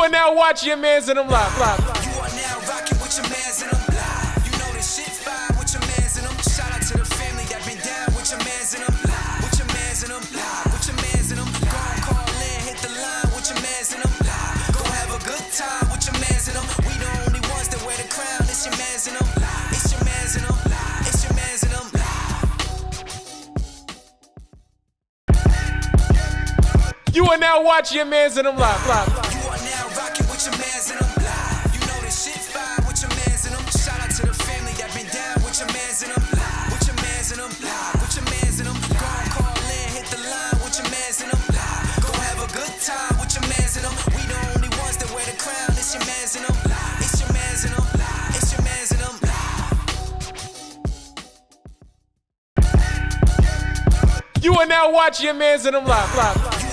You are now watching your mans in them live. You are now rocking with your mans in them live. You know this shit fire with your mans in them. Shout out to the family that been down with your mans in them live. With your mans in them live. With your mans in them. Go on, call in, hit the line with your mans in them live. Go have a good time with your mans in them. We the only ones that wear the crown. It's your mans in them. It's your mans in them. It's your mans in them. You are now watching your mans in them live. You are now rocking with your mans in them live. You know this shit fire with your mans in them. Shout out to the family that been down with your mans in them live. With your mans in them live. With your mans in them. Go on, call in, hit the line with your mans in them live. Go have a good time with your mans in them. We the only ones that wear the crown. It's your mans in them. It's your mans in them. It's your mans in them. You are now watching your mans in them live. You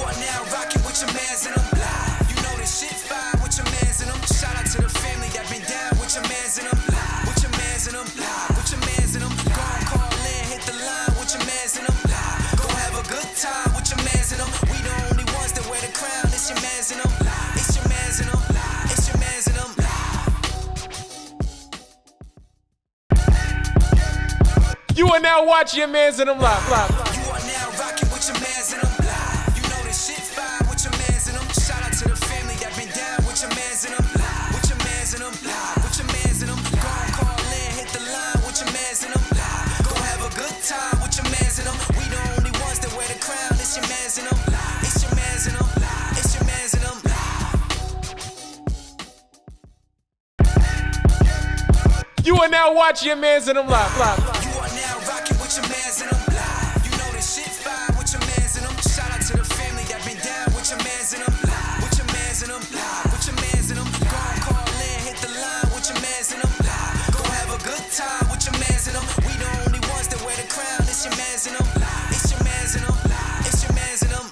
are now rocking with your mans in them live. You know this shit fire with your mans in them. Shout out to the family that been down with your mans in them live. With your mans in them live. With your mans in them. Go on, call in, hit the line with your mans in them live. Go have a good time with your mans in them. We the only ones that wear the crown. It's your mans in them. It's your mans in them. It's your mans in them. You are now watching your mans in them live. You are now rocking with your mans in them live. You know this shit fire with your mans in them. Shout out to the family that been down with your mans in them live. With your mans in them live. With your mans in them. Go on, call in, hit the line with your mans in them live. Go have a good time with your mans in them. We the only ones that wear the crown. It's your mans in them. It's your mans in them. It's your mans in them. You are now watching your mans in them live. You are now rocking with your mans in them live. You know this shit fire with your mans in them. Shout out to the family that been down with your mans in them live. With your mans in them live. With your mans in them. Go on, call in, hit the line with your mans in them live. Go have a good time with your mans in them. We the only ones that wear the crown. It's your mans in them. It's your mans in them. It's your mans in them.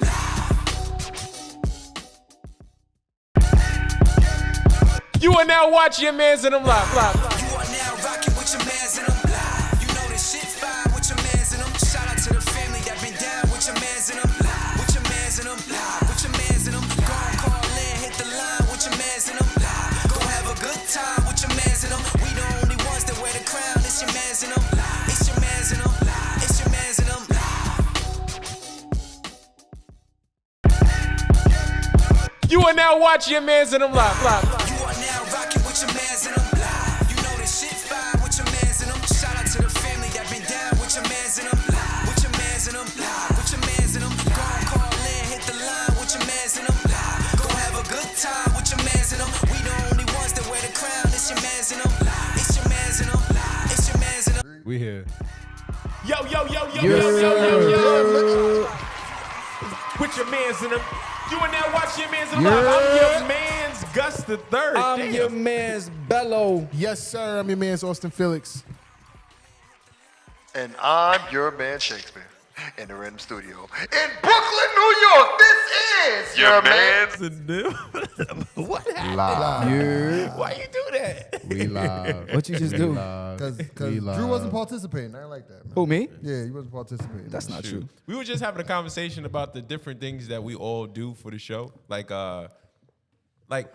You are now watching your mans in them live. You are now rocking with your mans in them live. You know this shit fire with your mans in them. Shout out to the family that been down with your mans in them live. With your mans in them live. With your mans in them. Go on, call in, hit the line with your mans in them live. Go have a good time with your mans in them. We the only ones that wear the crown. It's your mans in them. It's your mans in them. It's your mans in them. You are now watching your mans in them live. You are now rocking with your mans in them live. You know this shit fire with your mans in them. Shout out to the family that been down with your mans in them live. With your mans in them live. With your mans in them. Go on, call in, hit the line with your mans in them live. Go have a good time with your mans in them. We the only ones that wear the crown. It's your mans in them. It's your mans in them. It's your mans in them. We here. Yo. With your mans in them. You are now watching your mans in them live. I'm your mans Gus the Third. I'm your man's Bello. Yes, sir. I'm your man's Austin Felix. And I'm your man Shakespeare in the Random Studio in Brooklyn, New York. This is your man. What happened? Live. Why you do that? We live. What you just do? Because Because Drew wasn't participating. I like that, man. Who, me? Yeah, he wasn't participating. That's not true. We were just having a conversation about the different things that we all do for the show. Like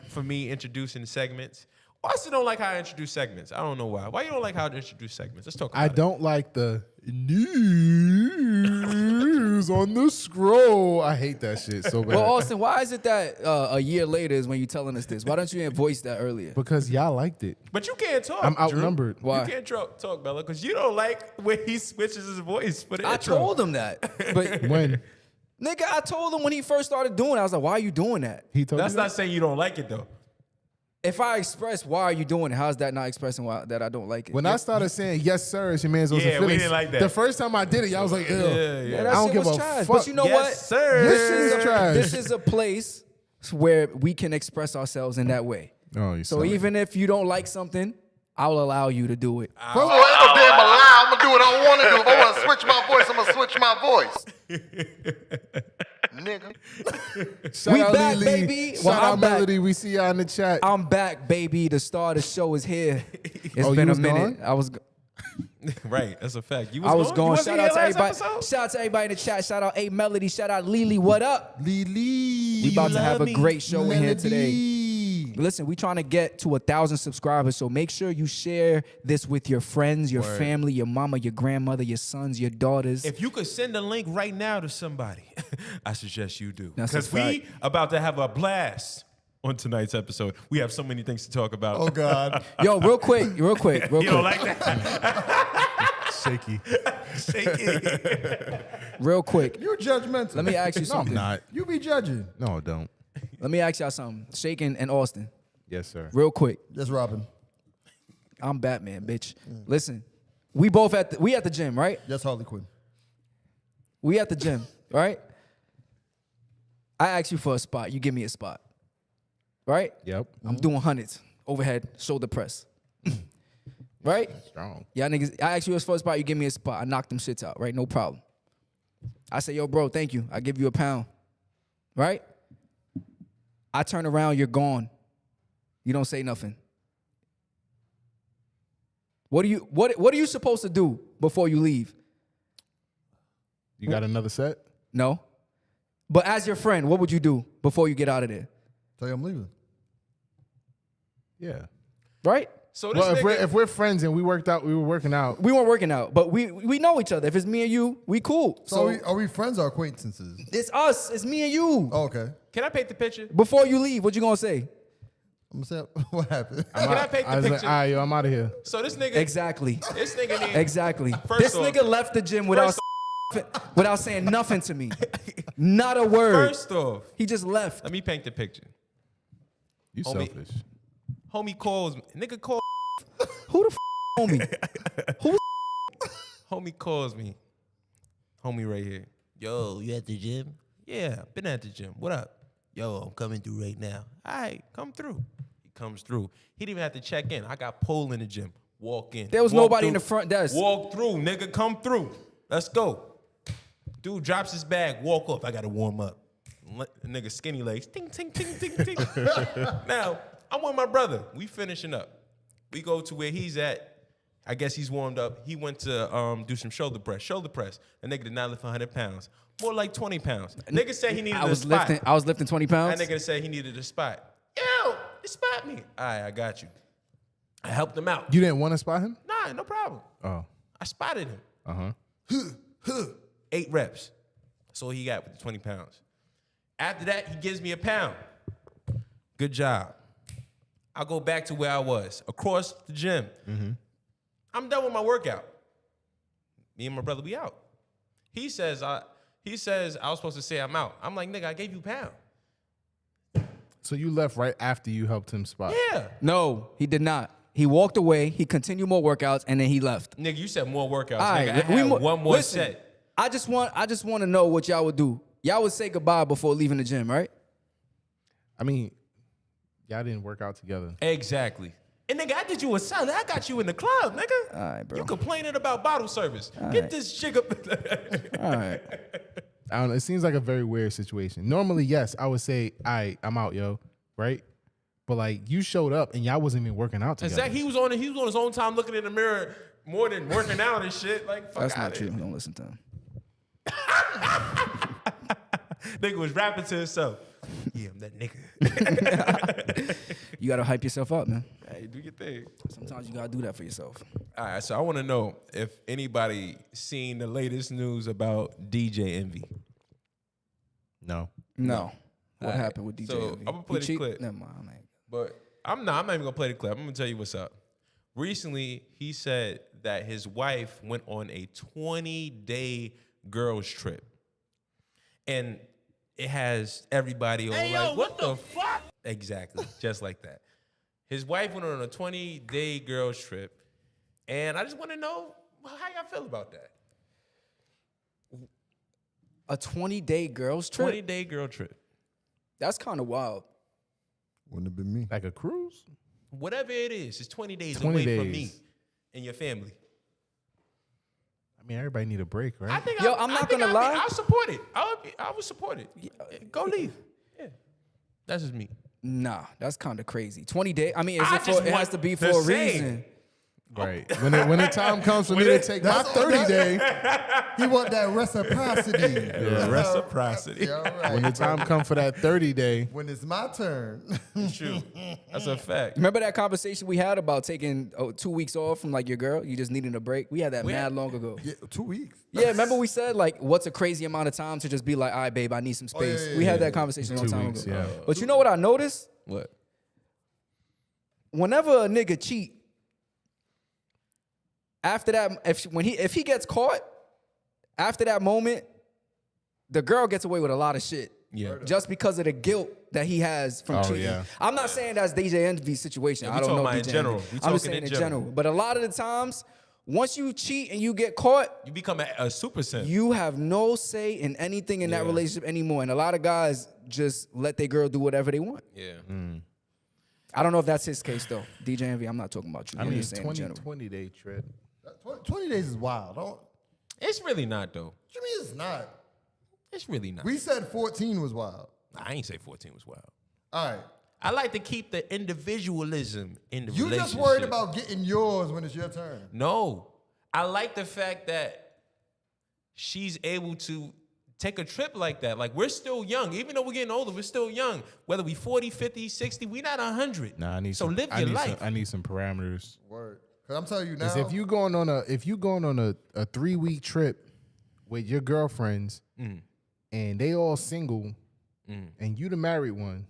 for me, introducing segments. Austin don't like how I introduce segments. I don't know why. Why you don't like how I introduce segments? Let's talk about I don't like the news on the scroll. I hate that shit so bad. Well, Austin, why is it that a year later is when you're telling us this? Why don't you voice that earlier? Because y'all liked it. But you can't talk. I'm Drew. outnumbered. Why? You can't talk, Bella, because you don't like when he switches his voice for the I intro. told him that. But When nigga, I told him when he first started doing it, I was like, why are you doing that? he told That's you not saying you don't like it, though. If I express why are you doing it, how's that not expressing why that I don't like it? when I started saying yes, sir, it's your man's Austin Yeah, we Felix. didn't like that. The first time I did it, y'all was like, ew. Yeah, that I don't shit give was a trash. fuck. But you know Yes, what? sir. This is trash. This is a place where we can express ourselves in that way. Oh, you So suck. even if you don't like something, I'll allow you to do it. Oh, ain't no damn lie. I'm going to do what I want to do. If I want to switch my voice, I'm going to switch my voice. Nigga. Shout We out back, Lily. baby. Shout Well, out I'm back. Melody. We see y'all in the chat. I'm back, baby. The star of the show is here. It's Oh, been you a was minute. gone? Right, that's a fact. You I was You going. wasn't Shout here out to last everybody. episode? Shout out to everybody in the chat. Shout out A Melody. Shout out Lily. What up? Lily. We about to have a great show in here today. Listen, we trying to get to 1,000 subscribers, so make sure you share this with your friends, your family, your mama, your grandmother, your sons, your daughters. If you could send a link right now to somebody, I suggest you do. That's a Because we fact. about to have a blast on tonight's episode. We have so many things to talk about. Oh God. Yo, real quick. You don't like that? Shaky. Shaky. Real quick. You're judgmental. Let me ask you No, I'm something. not. You be judging. No, don't. Let me ask y'all something. Shaken and Austin. Yes, sir. Real quick. Just Robin. I'm Batman, bitch. Listen, we both at the gym, right? Just Harley Quinn. We at the gym, right? I ask you for a spot. You give me a spot. Right? Yep. I'm doing hundreds, overhead, shoulder press. Right? Strong. Y'all niggas, I ask you for a spot, you give me a spot. I knock them shits out, right? No problem. I say, yo, bro, thank you. I give you a pound. Right? I turn around, you're gone. You don't say nothing. What are you supposed to do before you leave? You got another set? No. But as your friend, what would you do before you get out of there? Tell you I'm leaving. Yeah. Right? So this Well, nigga, if we're friends and we were working out. We weren't working out, but we know each other. If it's me and you, we cool. So are we friends or acquaintances? It's us. It's me and you. Oh, okay. can I paint the picture? Before you leave, what you gonna say? I'm gonna say what happened. Can I paint I the was like, picture? all right, yo, I'm out of here. So this nigga, Exactly. this nigga need, Exactly. First This off- nigga left the gym without without saying nothing to me. Not a word. First off, He just left. let me paint the picture. You Homie. selfish. Homie calls me. Nigga call. Who the homie? Who? Homie calls me. Homie right here. Yo, you at the gym? Yeah, been at the gym. What up? Yo, I'm coming through right now. All right, come through. He comes through. He didn't even have to check in. I got pole in the gym. Walk in. There was Walk nobody in through. the front desk. Walk through, nigga. Come through. Let's go. Dude drops his bag. Walk off. I got to warm up. Nigga skinny legs. Ting, ting, ting, ting, ting. Now, I'm with my brother. We finishing up. We go to where he's at. I guess he's warmed up. He went to do some shoulder press. Shoulder press. The nigga did not lift 100 pounds. More like 20 pounds. Nigga said he needed a spot. I was lifting 20 pounds. That nigga said he needed a spot. Yo, spot me. All right, I got you. I helped him out. You didn't want to spot him? Nah, no problem. Oh. I spotted him. Uh-huh. 8 reps. That's all he got with the 20 pounds. After that, he gives me a pound. Good job. I go back to where I was, across the gym. I'm done with my workout. Me and my brother, we out. He says I was supposed to say I'm out. I'm like, nigga, I gave you a pound. So you left right after you helped him spot? Yeah. No, he did not. He walked away. He continued more workouts, and then he left. Nigga, you said more workouts. All Nigga, right, I had one more listen, set. I just want to know what y'all would do. Y'all would say goodbye before leaving the gym, right? I mean, y'all didn't work out together. Exactly. And nigga, I did you a solid. I got you in the club, nigga. All right, bro. You complaining about bottle service. Get this chick up. All right. I don't know. It seems like a very weird situation. Normally, yes, I would say, all right, I'm out, yo, right? But like, you showed up and y'all wasn't even working out together. Exactly. He was on his own time looking in the mirror more than working out and shit. Like, fuck That's not outta true. here. Don't listen to him. Nigga was rapping to himself. Yeah, I'm that nigga. You gotta hype yourself up, man. Hey, do your thing. Sometimes you gotta do that for yourself. All right, so I want to know if anybody seen the latest news about DJ Envy. No. No. What All right. happened with DJ? So, Envy? I'ma play He the cheat? clip. Never mind. I'm like, But I'm not even gonna play the clip. I'm gonna tell you what's up. Recently, he said that his wife went on a 20-day girls trip. And it has everybody all like, what the fuck? Exactly, just like that. His wife went on a 20-day girls trip. And I just want to know how y'all feel about that. a 20-day girls trip? 20-day girl trip. That's kind of wild. Wouldn't have been me. Like a cruise? Whatever it is, it's 20 days 20 away from me days. and your family. I mean, everybody need a break, right? I think Yo, I'm not gonna lie. I'll support it. I would support it. Go leave. Yeah. That's just me. Nah, that's kind of crazy. 20 days? I mean, is I it just for, it has want to be for the a same. reason. Right. When the time comes for me to take my 30 day, He want that reciprocity. Reciprocity. Yeah, all right. when the time comes for that 30 day, When it's my turn. True. That's a fact. Remember that conversation we had about taking 2 weeks off from like your girl? You just needing a break. We had that mad long ago. Yeah, 2 weeks. Yeah, remember we said like, what's a crazy amount of time to just be like, all right, babe, I need some space. We had that conversation a long 2 time weeks, ago. yeah. But you know what I noticed? What? Whenever a nigga cheat, after that, if he gets caught, after that moment, the girl gets away with a lot of shit. Yeah. Just because of the guilt that he has from cheating. yeah. I'm not saying that's DJ Envy's situation. Yeah, I we don't know talking about DJ in general. Envy. We I'm just talking saying in in general. general. But a lot of the times, once you cheat and you get caught, You become a super simp. you have no say in anything in that relationship anymore. And a lot of guys just let their girl do whatever they want. Yeah. I don't know if that's his case though. DJ Envy, I'm not talking about you. I I'm mean, just saying in general. 20 day trip. 20 days is wild. Don't, what It's really not though. you mean it's not? It's really not. We said 14 was wild. I ain't say 14 was wild. All right. I like to keep the individualism in the You relationship. just worried about getting yours when it's your turn. No. I like the fact that she's able to take a trip like that. Like, we're still young. Even though we're getting older, we're still young. Whether we 40, 50, 60, we not 100. Nah, I need so some, live I your need life. Some, I need some parameters. Word. Because I'm telling you now. Because if you going on a 3-week trip with your girlfriends and they all single and you the married one,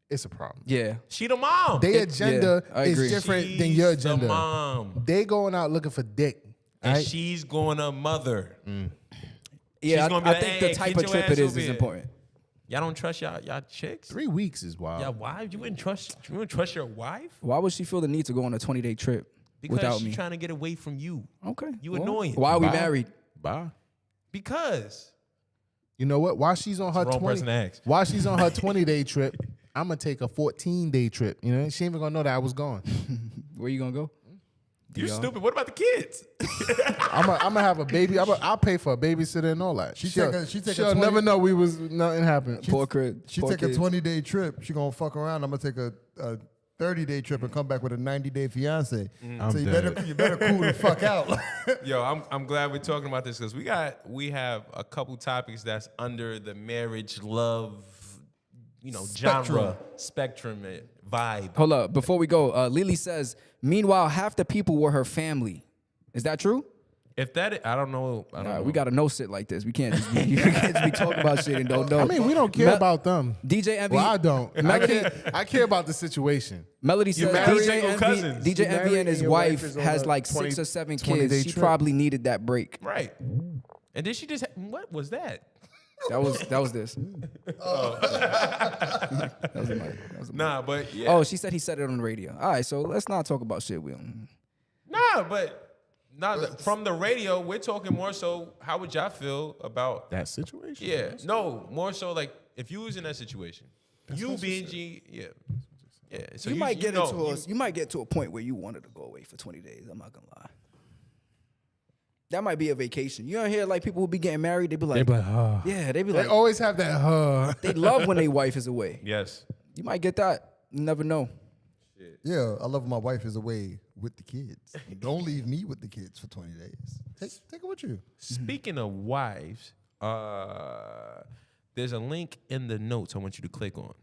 it's a problem. Yeah. She the mom. Their agenda I is agree. different than your She's the agenda. mom. They going out looking for dick. And right? she's going to mother. Yeah, gonna be I like, think "Hey, the type get of your trip it ass is over here." important. Y'all don't trust y'all chicks? 3 weeks is wild. Yeah, why? You wouldn't trust your wife? Why would she feel the need to go on a 20-day trip Because without she's me? trying to get away from you. Okay. You annoying. Why are we Bye. married? Bye. Because You know what? While she's on her the wrong person to ask. while she's on her 20-day trip, I'm gonna take a 14-day trip. You know, she ain't even gonna know that I was gone. Where you gonna go? you're stupid. What about the kids? I'm gonna have a baby. I'll pay for a babysitter and all that. She She'll take a she'll 20 never know nothing happened. Poor kid. she poor take a kids. 20-day trip, she gonna fuck around. I'm gonna take a 30-day trip and come back with a 90-day fiance. I'm So you dead. better cool the fuck out. Yo, I'm glad we're talking about this because we have a couple topics that's under the marriage love, genre spectrum vibe. Hold up. Before we go, Lily says, meanwhile, half the people were her family. Is that true? If that, I don't know. I don't know. We got to know shit like this. We can't just be, you can't just be talking about shit and don't know. I mean, we don't care about them. DJ Envy. Well, I don't. Melody, I care about the situation. Melody says married DJ single Envy, cousins. DJ You Envy married and his and your wife wife is on has a like 20 6 or 7 20-day kids. She trip. probably needed that break. Right. And then she just, what was that? That was this. That was a mic. Nah, but yeah. Oh, she said he said it on the radio. All right, so let's not talk about shit. From the radio, we're talking more so, how would y'all feel about That situation. Yeah, no, more so like if you was in that situation, you being G, yeah. So You might get know, into you might get to a point where you wanted to go away for 20 days. I'm not gonna lie. That might be a vacation. You don't hear like people who be getting married, they be like, yeah, they be They like, always have that. they love when their wife is away. Yes. You might get that. You never know. Yeah, I love when my wife is away with the kids. Don't leave me with the kids for 20 days. Take it with you. Speaking of wives, there's a link in the notes I want you to click on.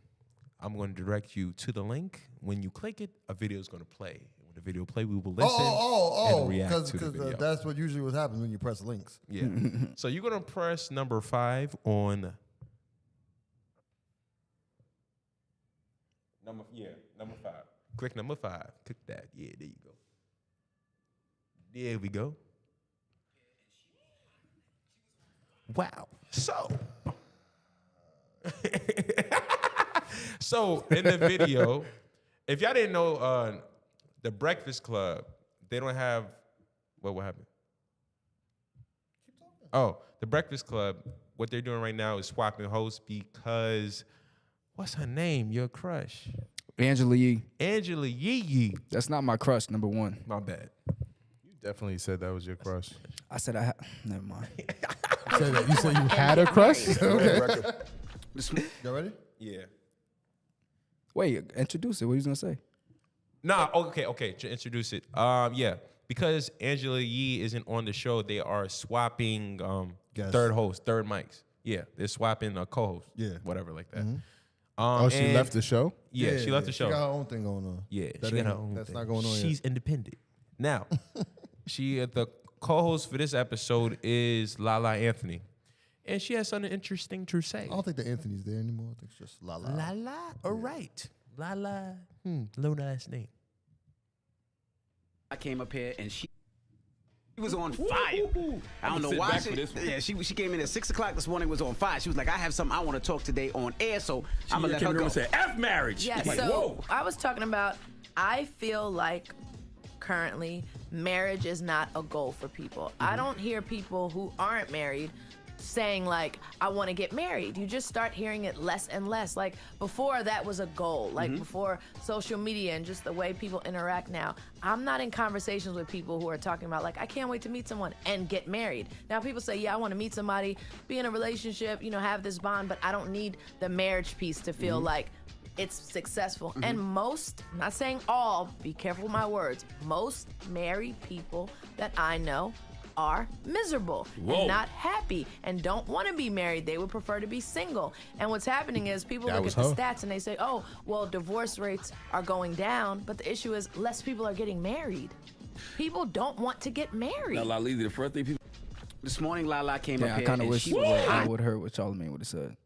I'm going to direct you to the link. When you click it, a video is going to play. When the video play, we will listen and react to the video. That's what usually what happens when you press links. Yeah. So you're going to press number 5 on number 5. Click number 5. Click that. Yeah, there you go. There we go. Wow. So in the video, if y'all didn't know, the Breakfast Club, they don't have what happened? Oh, the Breakfast Club, what they're doing right now is swapping hosts because what's her name? Your crush. Angela Yee. Angela Yee. That's not my crush, number one. My bad. You definitely said that was your crush. I said never mind. You said you had a crush? Okay. Y'all ready? Yeah. Wait, introduce it. What are you gonna say? Nah, okay, to introduce it. Yeah. because Angela Yee isn't on the show, they are swapping Guests. third mics. Yeah, they're swapping a co-host. Yeah. Whatever like that. Oh, she and- left the show? Yeah, she left the She show. got her own thing going on. Yeah, That she got her ain't- own That's thing. not going on She's yet. independent. Now, the co-host for this episode is Lala Anthony. And she has something interesting to say. I don't think the Anthony's there anymore. I think it's just La La. Lala? All right. Lala. Low nice name. I came up here and she was on fire. I don't know why. She came in at 6 o'clock this morning, was on fire. She was like, I have something I want to talk today on air, so I'm gonna let her go. And said, F marriage. Yeah, Like, so whoa. I was talking about, I feel like currently marriage is not a goal for people. I don't hear people who aren't married saying like, I want to get married. You just start hearing it less and less. Like before that was a goal, like before social media and just the way people interact now. I'm not in conversations with people who are talking about like, I can't wait to meet someone and get married. Now people say, yeah, I want to meet somebody, be in a relationship, have this bond, but I don't need the marriage piece to feel like it's successful. And most, I'm not saying all, be careful with my words, most married people that I know are miserable and not happy and don't want to be married. They would prefer to be single. And what's happening is people look at the stats and they say, oh, well, divorce rates are going down, but the issue is less people are getting married. People don't want to get married. La Lizzie, the first thing people. This morning, Lala came Yeah, up I here kind of and wish she was I would have heard what Charlamagne would have said.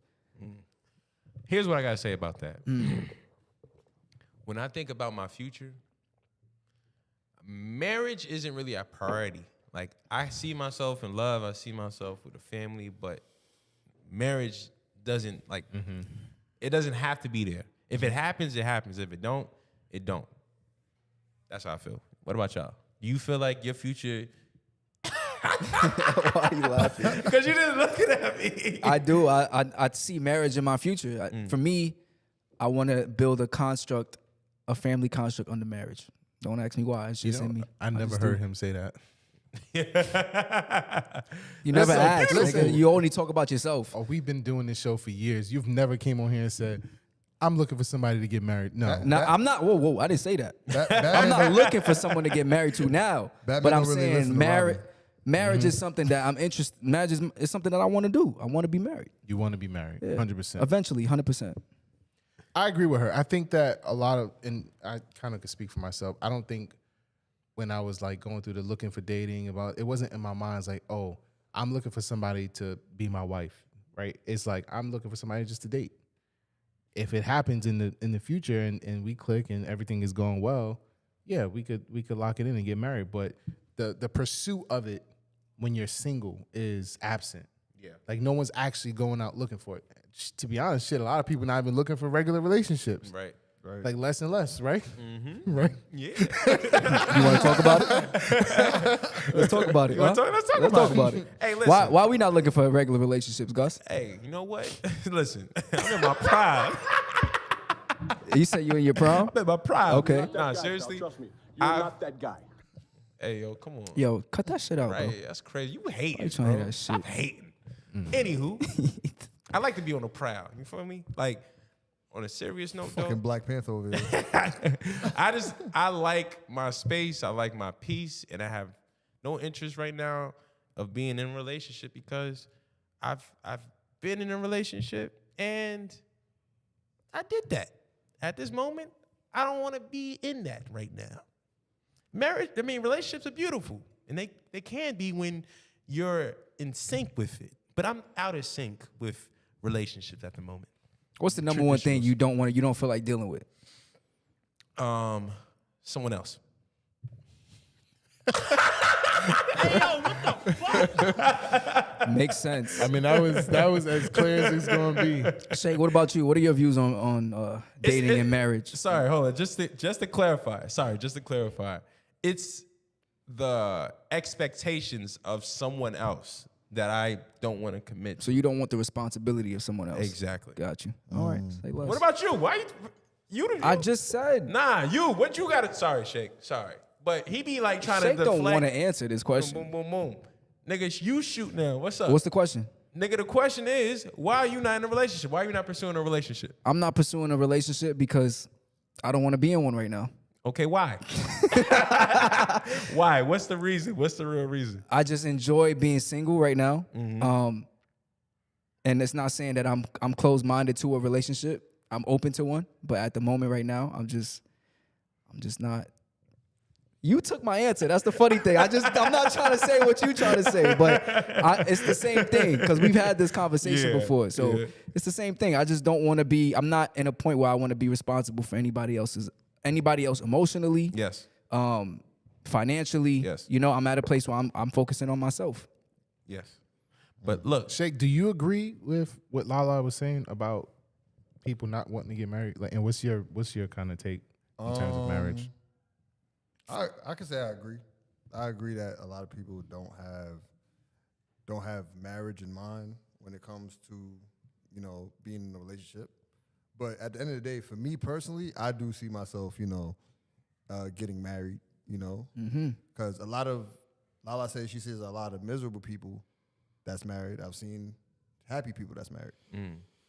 Here's what I got to say about that. When I think about my future, marriage isn't really a priority. Like, I see myself in love, I see myself with a family, but marriage doesn't, like, it doesn't have to be there. If it happens, it happens. If it don't, it don't. That's how I feel. What about y'all? Do you feel like your future... Why are you laughing? Because you didn't look at me. I do. I see marriage in my future. For me, I want to build a family construct under marriage. Don't ask me why. It's just in me. I never just heard do. him say that. You never asked. listen. Nigga. You only talk about yourself. Oh, we've been doing this show for years. You've never came on here and said, I'm looking for somebody to get married. No. Now, I'm not. Whoa! I didn't say that. I'm not looking for someone to get married to now. Batman But I'm don't really saying listen to marriage is something that I'm interested. Marriage is something that I want to do. I want to be married. You want to be married, Yeah. 100%. Eventually, 100%. I agree with her. I think that a lot of, and I kind of could speak for myself, I don't think when I was like going through the looking for dating, it wasn't in my mind like, oh, I'm looking for somebody to be my wife, right? It's like, I'm looking for somebody just to date. If it happens in the future and we click and everything is going well, yeah, we could lock it in and get married. But the pursuit of it when you're single is absent. Yeah. Like no one's actually going out looking for it. To be honest, shit, a lot of people not even looking for regular relationships. Right. Like less and less, right? Right. Yeah. You want to talk about it? Let's talk about it. Let's talk about it. Hey, listen. Why we not looking for regular relationships, Gus? Hey, you know what? Listen, I'm in my prime. You said you in your prom? I'm in my prime. Okay. Nah, seriously. Trust me, you're not that guy. Hey, yo, come on. Yo, cut that shit out, bro. Right, that's crazy. You hating, you trying to bro. hear that shit? Stop hating. Anywho, I like to be on the prowl. You feel me? Like, on a serious note, Fucking though, Black Panther over here. I like my space. I like my peace, and I have no interest right now of being in a relationship because I've been in a relationship and I did that. At this moment, I don't want to be in that right now. Relationships are beautiful, and they can be when you're in sync with it. But I'm out of sync with relationships at the moment. What's the number one thing you don't feel like dealing with? Someone else. Makes sense. I mean, that was as clear as it's gonna be. Shake, what about you? What are your views on dating and marriage? Sorry, hold on. Just to clarify. It's the expectations of someone else that I don't want to commit to. So you don't want the responsibility of someone else. Exactly. Got you. All right. Say less. What about you? Why you? I just said. Nah, you. What you got to... Sorry, Shake. Sorry. But he be like trying Shake to deflect. don't want to answer this question. Boom, boom, boom, boom. Nigga, you shoot now. What's up? What's the question? Nigga, the question is, why are you not in a relationship? Why are you not pursuing a relationship? I'm not pursuing a relationship because I don't want to be in one right now. Okay, why? Why? What's the reason? What's the real reason? I just enjoy being single right now. And it's not saying that I'm closed-minded to a relationship. I'm open to one, but at the moment right now, I'm just not. You took my answer. That's the funny thing. I'm not trying to say what you trying to say, but it's the same thing because we've had this conversation before. So it's the same thing. I just don't want to be. I'm not in a point where I want to be responsible for anybody else emotionally. Yes. Financially. Yes. You know, I'm at a place where I'm focusing on myself. Yes. But look, Shake, do you agree with what Lala was saying about people not wanting to get married? Like, and what's your kind of take in terms of marriage? I can say I agree. I agree that a lot of people don't have marriage in mind when it comes to, you know, being in a relationship. But at the end of the day, for me personally, I do see myself, you know, getting married, you know, because Lala says, she sees a lot of miserable people that's married. I've seen happy people that's married.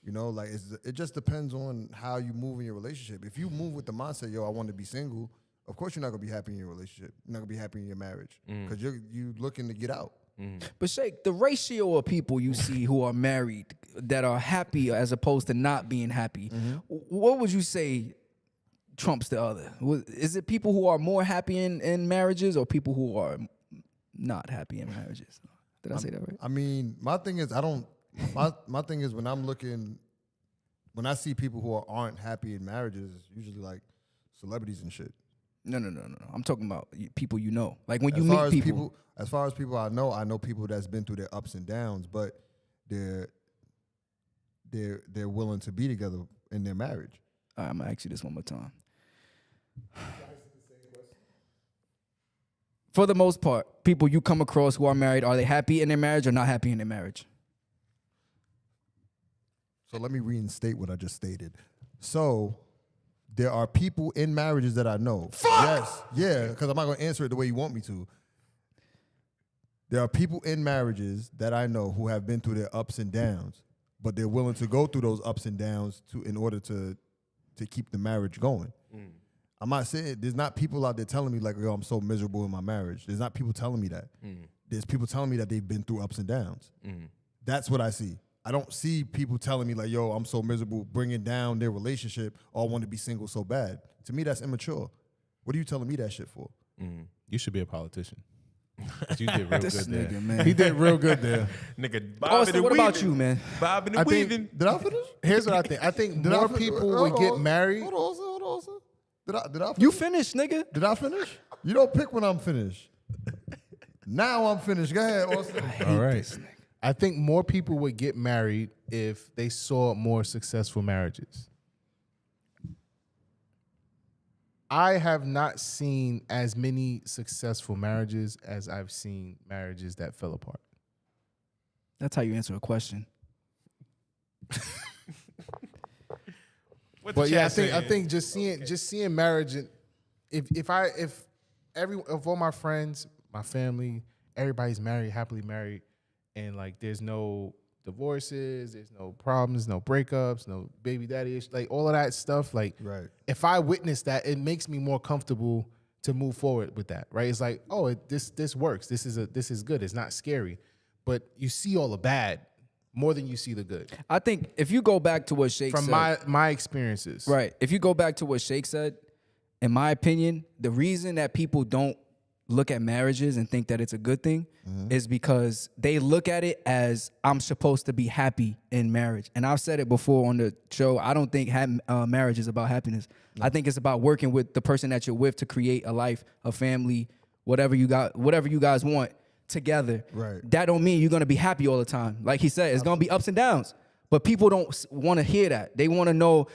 You know, like it just depends on how you move in your relationship. If you move with the mindset, yo, I want to be single, of course you're not gonna be happy in your relationship. You're not gonna be happy in your marriage because you looking to get out. But Shake, the ratio of people you see who are married that are happy as opposed to not being happy, what would you say trumps the other? Is it people who are more happy in marriages or people who are not happy in marriages? Did I say that right? I mean, my thing is my thing is when I see people who aren't happy in marriages, it's usually like celebrities and shit. No. I'm talking about people you know. Like when you meet people. As far as people I know people that's been through their ups and downs, but they're willing to be together in their marriage. All right, I'm gonna ask you this one more time. For the most part, people you come across who are married, are they happy in their marriage or not happy in their marriage? So let me reinstate what I just stated. So there are people in marriages that I know. Yes, yeah, because I'm not going to answer it the way you want me to. There are people in marriages that I know who have been through their ups and downs, but they're willing to go through those ups and downs in order to keep the marriage going. I'm not saying there's not people out there telling me like, yo, I'm so miserable in my marriage. There's not people telling me that. There's people telling me that they've been through ups and downs. That's what I see. I don't see people telling me like, yo, I'm so miserable, bringing down their relationship, or I want to be single so bad. To me, that's immature. What are you telling me that shit for? You should be a politician. You did real good there. Nigga, man. He did real good there. nigga, Austin, what about you, man? Bobbing and weaving. Did I finish? Here's what I think. I think more people would get married. Hold on, sir. Did I finish? You finished, nigga. Did I finish? You don't pick when I'm finished. Now I'm finished. Go ahead, Austin. All right. I think more people would get married if they saw more successful marriages. I have not seen as many successful marriages as I've seen marriages that fell apart. That's how you answer a question. But yeah, I think just seeing marriage, and if all my friends, my family, everybody's married, happily married, and like there's no divorces, there's no problems, no breakups, no baby daddy issues, like all of that stuff. Like, right. If I witness that, it makes me more comfortable to move forward with that. Right? It's like, oh, this works. This is good. It's not scary. But you see all the bad more than you see the good. I think if you go back to what Shake said. From my experiences. Right. If you go back to what Shake said, in my opinion, the reason that people don't look at marriages and think that it's a good thing is because they look at it as I'm supposed to be happy in marriage. And I've said it before on the show. I don't think marriage is about happiness. No. I think it's about working with the person that you're with to create a life, a family, whatever you guys want together. Right. That don't mean you're gonna be happy all the time. Like he said, it's gonna be ups and downs. But people don't want to hear that. They want to know,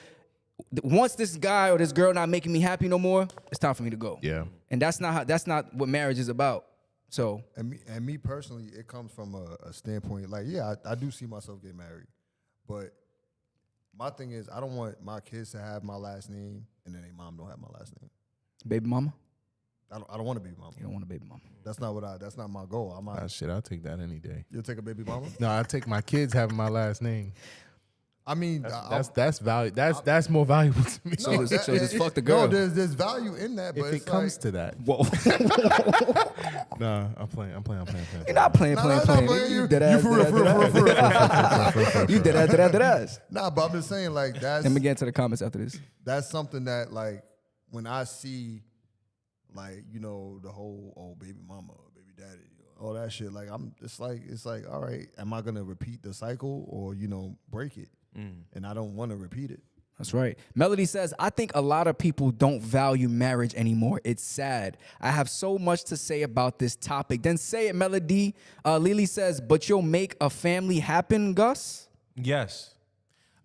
once this guy or this girl not making me happy no more, it's time for me to go. Yeah. And that's not what marriage is about. So and me personally, it comes from a standpoint like, yeah, I do see myself get married, but my thing is I don't want my kids to have my last name and then their mom don't have my last name. Baby mama? I don't want a baby mama. You don't want a baby mama. That's not my goal. Shit, I'll take that any day. You'll take a baby mama? No, I'll take my kids having my last name. I mean, That's value. That's more valuable to me. So just fuck the girl. No, there's value in that, but if it it's comes like, to that, Whoa. nah, I'm playing. You're not playing. You dead ass. for real. You dead ass. Nah, but I'm just saying, like, Let me get into the comments after this. that's something that, like, when I see, like, you know, the whole baby mama, baby daddy, all that shit, like, it's like, all right, am I gonna repeat the cycle or, you know, break it? And I don't want to repeat it. That's right. Melody says, I think a lot of people don't value marriage anymore. It's sad. I have so much to say about this topic. Then say it, Melody. Lily says, but you'll make a family happen, Gus? Yes.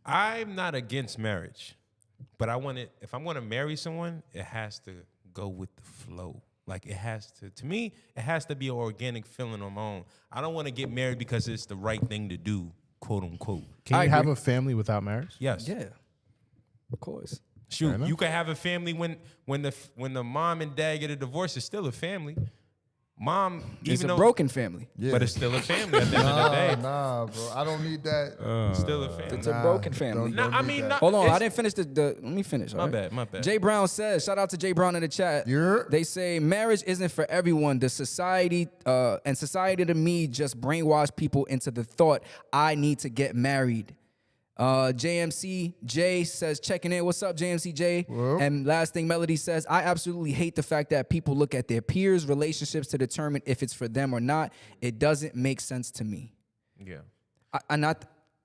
I'm not against marriage, but if I'm going to marry someone, it has to go with the flow. Like it has to me, it has to be an organic feeling on my own. I don't want to get married because it's the right thing to do, quote unquote. can you have a family without marriage? Yes. Yeah, of course. Shoot, you can have a family when the mom and dad get a divorce. It's still a family. Mom, It's even a though broken family. Yeah. but it's still a family at the end of the day. Nah, bro, I don't need that. It's still a family. It's a broken family. don't I need mean, that. not, Hold on, I it's- didn't finish let me finish. My bad. Jay Brown says, shout out to Jay Brown in the chat. Yeah. They say marriage isn't for everyone. The society to me just brainwash people into the thought I need to get married. JMC J says checking in. What's up, JMC J? And last thing, Melody says, I absolutely hate the fact that people look at their peers' relationships to determine if it's for them or not. It doesn't make sense to me. Yeah.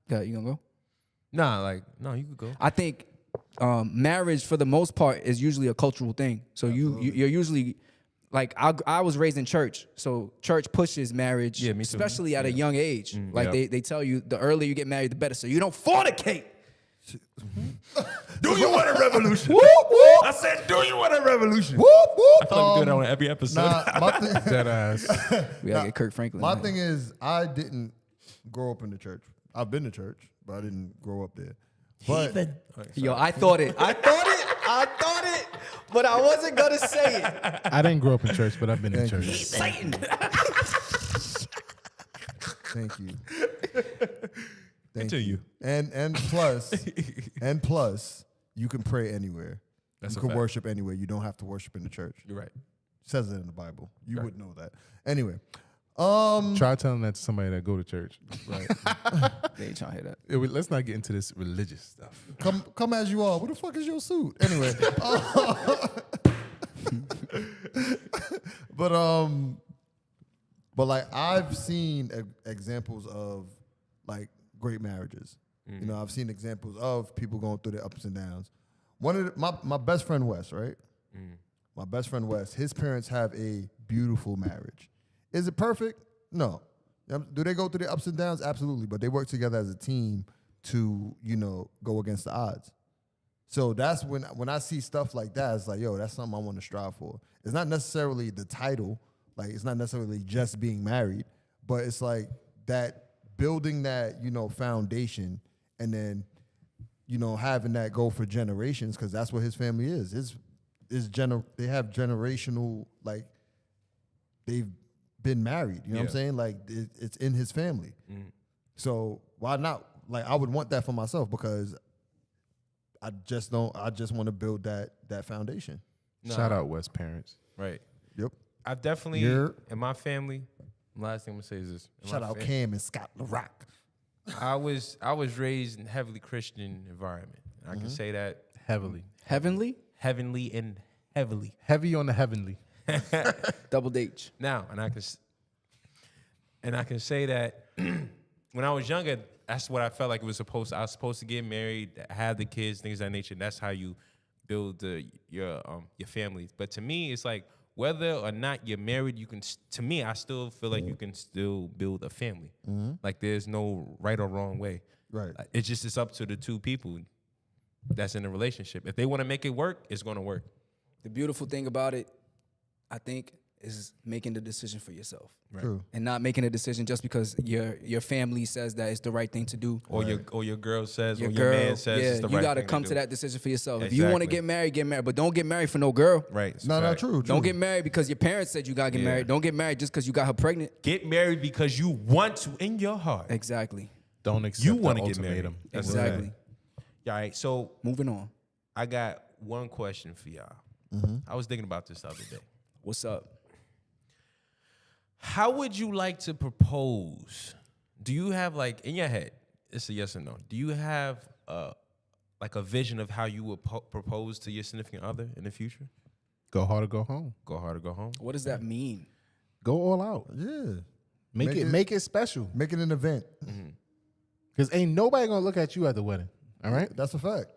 Yeah, you gonna go? No, you could go. I think marriage, for the most part, is usually a cultural thing. So you're usually like I was raised in church, so church pushes marriage, Yeah, me too. especially at a young age. Like yeah. they tell you the earlier you get married, the better, so you don't fornicate. Do you want a revolution? Whoop, whoop. I said, do you want a revolution? Whoop, whoop. I feel like we do that on every episode. Nah, my thing, Dead ass. We gotta get Kirk Franklin. my man. thing is, I didn't grow up in the church. I've been to church, but I didn't grow up there. But Yo, I thought it, but I wasn't gonna say it. I didn't grow up in church, but I've been in Thank church. you. Satan. Thank you. Thank Continue. And plus, you can pray anywhere. That's you a can fact. worship anywhere. You don't have to worship in the church. You're right. It says it in the Bible. You Right. would know that. Anyway, Try telling that to somebody that go to church. right. They ain't trying to hear that. Let's not get into this religious stuff. come as you are. What the fuck is your suit? Anyway, but like I've seen examples of like great marriages. You know, I've seen examples of people going through their ups and downs. One of my best friend Wes, right? My best friend Wes, his parents have a beautiful marriage. Is it perfect? No. Do they go through their ups and downs? Absolutely. But they work together as a team to, you know, go against the odds. So that's when I see stuff like that, it's like, yo, that's something I want to strive for. It's not necessarily the title, like it's not necessarily just being married, but it's like that building that, you know, foundation and then, you know, having that go for generations, because that's what his family is. They have generational, like they've been married. You know what I'm saying? Like it's in his family. So why not? Like I would want that for myself because I just want to build that foundation. Shout out West parents. Right. Yep. I've definitely, Yeah. in my family, last thing I'm gonna say is this. In Shout my out fam- Cam and Scott LaRock. I was raised in a heavily Christian environment. I can say that Heavily. Heavenly, heavenly and heavily. Heavy on the heavenly. double H. Now, and I can say that when I was younger, that's what I felt like it was supposed to. I was supposed to get married, have the kids, things of that nature. That's how you build your family. But to me, it's like whether or not you're married, you can. To me, I still feel like you can still build a family. Like there's no right or wrong way. Right. It's up to the two people that's in a relationship. If they want to make it work, it's going to work. The beautiful thing about it, I think, is making the decision for yourself. Right. True. And not making a decision just because your family says that it's the right thing to do. Or your girl says, Your or girl, your man says, it's the you right gotta thing come to to do. that decision for yourself. If you want to Exactly. get married, but don't get married for no girl. Right. it's a No, fact. true. Don't get married because your parents said you gotta get Yeah. married. Don't get married just because you got her pregnant. Get married because you want to in your heart. Exactly. Don't accept You the want to get married. ultimatum. That's Exactly. All right. So Moving on. I got one question for y'all. I was thinking about this the other day. What's up? How would you like to propose? Do you have like in your head? It's a yes or no. Do you have like a vision of how you would propose to your significant other in the future? Go hard or go home. Go hard or go home. What does that mean? Go all out. Yeah. Make it special. Make it an event. Because ain't nobody gonna look at you at the wedding. All right. That's a fact.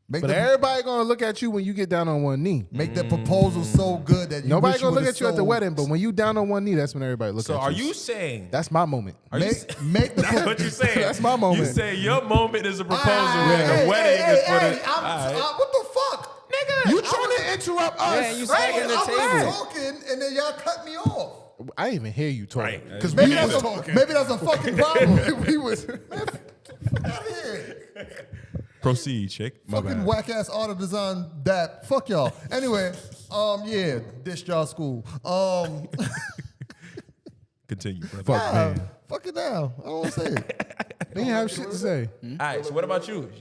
Make But the- everybody gonna look at you when you get down on one knee. Make the proposal so good that you Nobody wish gonna look would've at you at the sold- wedding, but when you down on one knee, that's when everybody looks So at are you. you saying? That's my moment. Are you Make the that's what you're saying. That's my moment. You say your moment is a proposal, Hey, and the hey, wedding hey, is for hey, the. I'm- All right. what the fuck, nigga? You trying to interrupt us? Yeah, you smacking the I'm table. talking, and then y'all cut me off. I didn't even hear you talking. Right. Because Maybe we that's, was a, talking. maybe that's a fucking problem. we was. Man, fuck out of here. Proceed, chick. Fucking whack ass auto design that. Fuck y'all. Anyway, yeah, dish y'all school. Continue, brother. Fuck man. Fuck it down. I don't want to say it. They didn't have shit to say. All right. So what about you?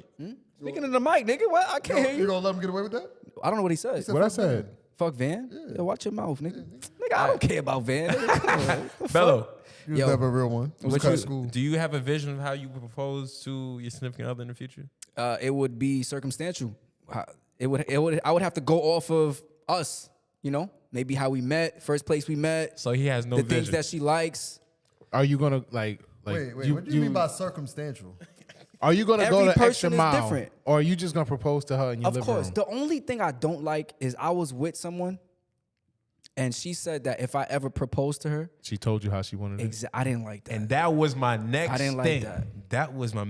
Speaking of the mic, nigga, what? I can't hear You you. gonna let him get away with that? I don't know what he said. What I said? Fuck Van. Yeah, watch your mouth, nigga. Nigga, I don't care about Van. Nigga, come on. Bello. You was Yo. never a real one. It was What cut you- school. Do you have a vision of how you would propose to your significant other in the future? It would be circumstantial. I would have to go off of us, you know, maybe how we met, first place we met, So he has no the vision. things that she likes. Are you gonna like? Wait, what do you mean by circumstantial? Are you gonna Every go the person extra is mile, different. or are you just gonna propose to her in your Of living course, room? the only thing I don't like is I was with someone, and she said that if I ever proposed to her, She told you how she wanted it. I didn't like that. And that was my next I didn't like thing. that. That was my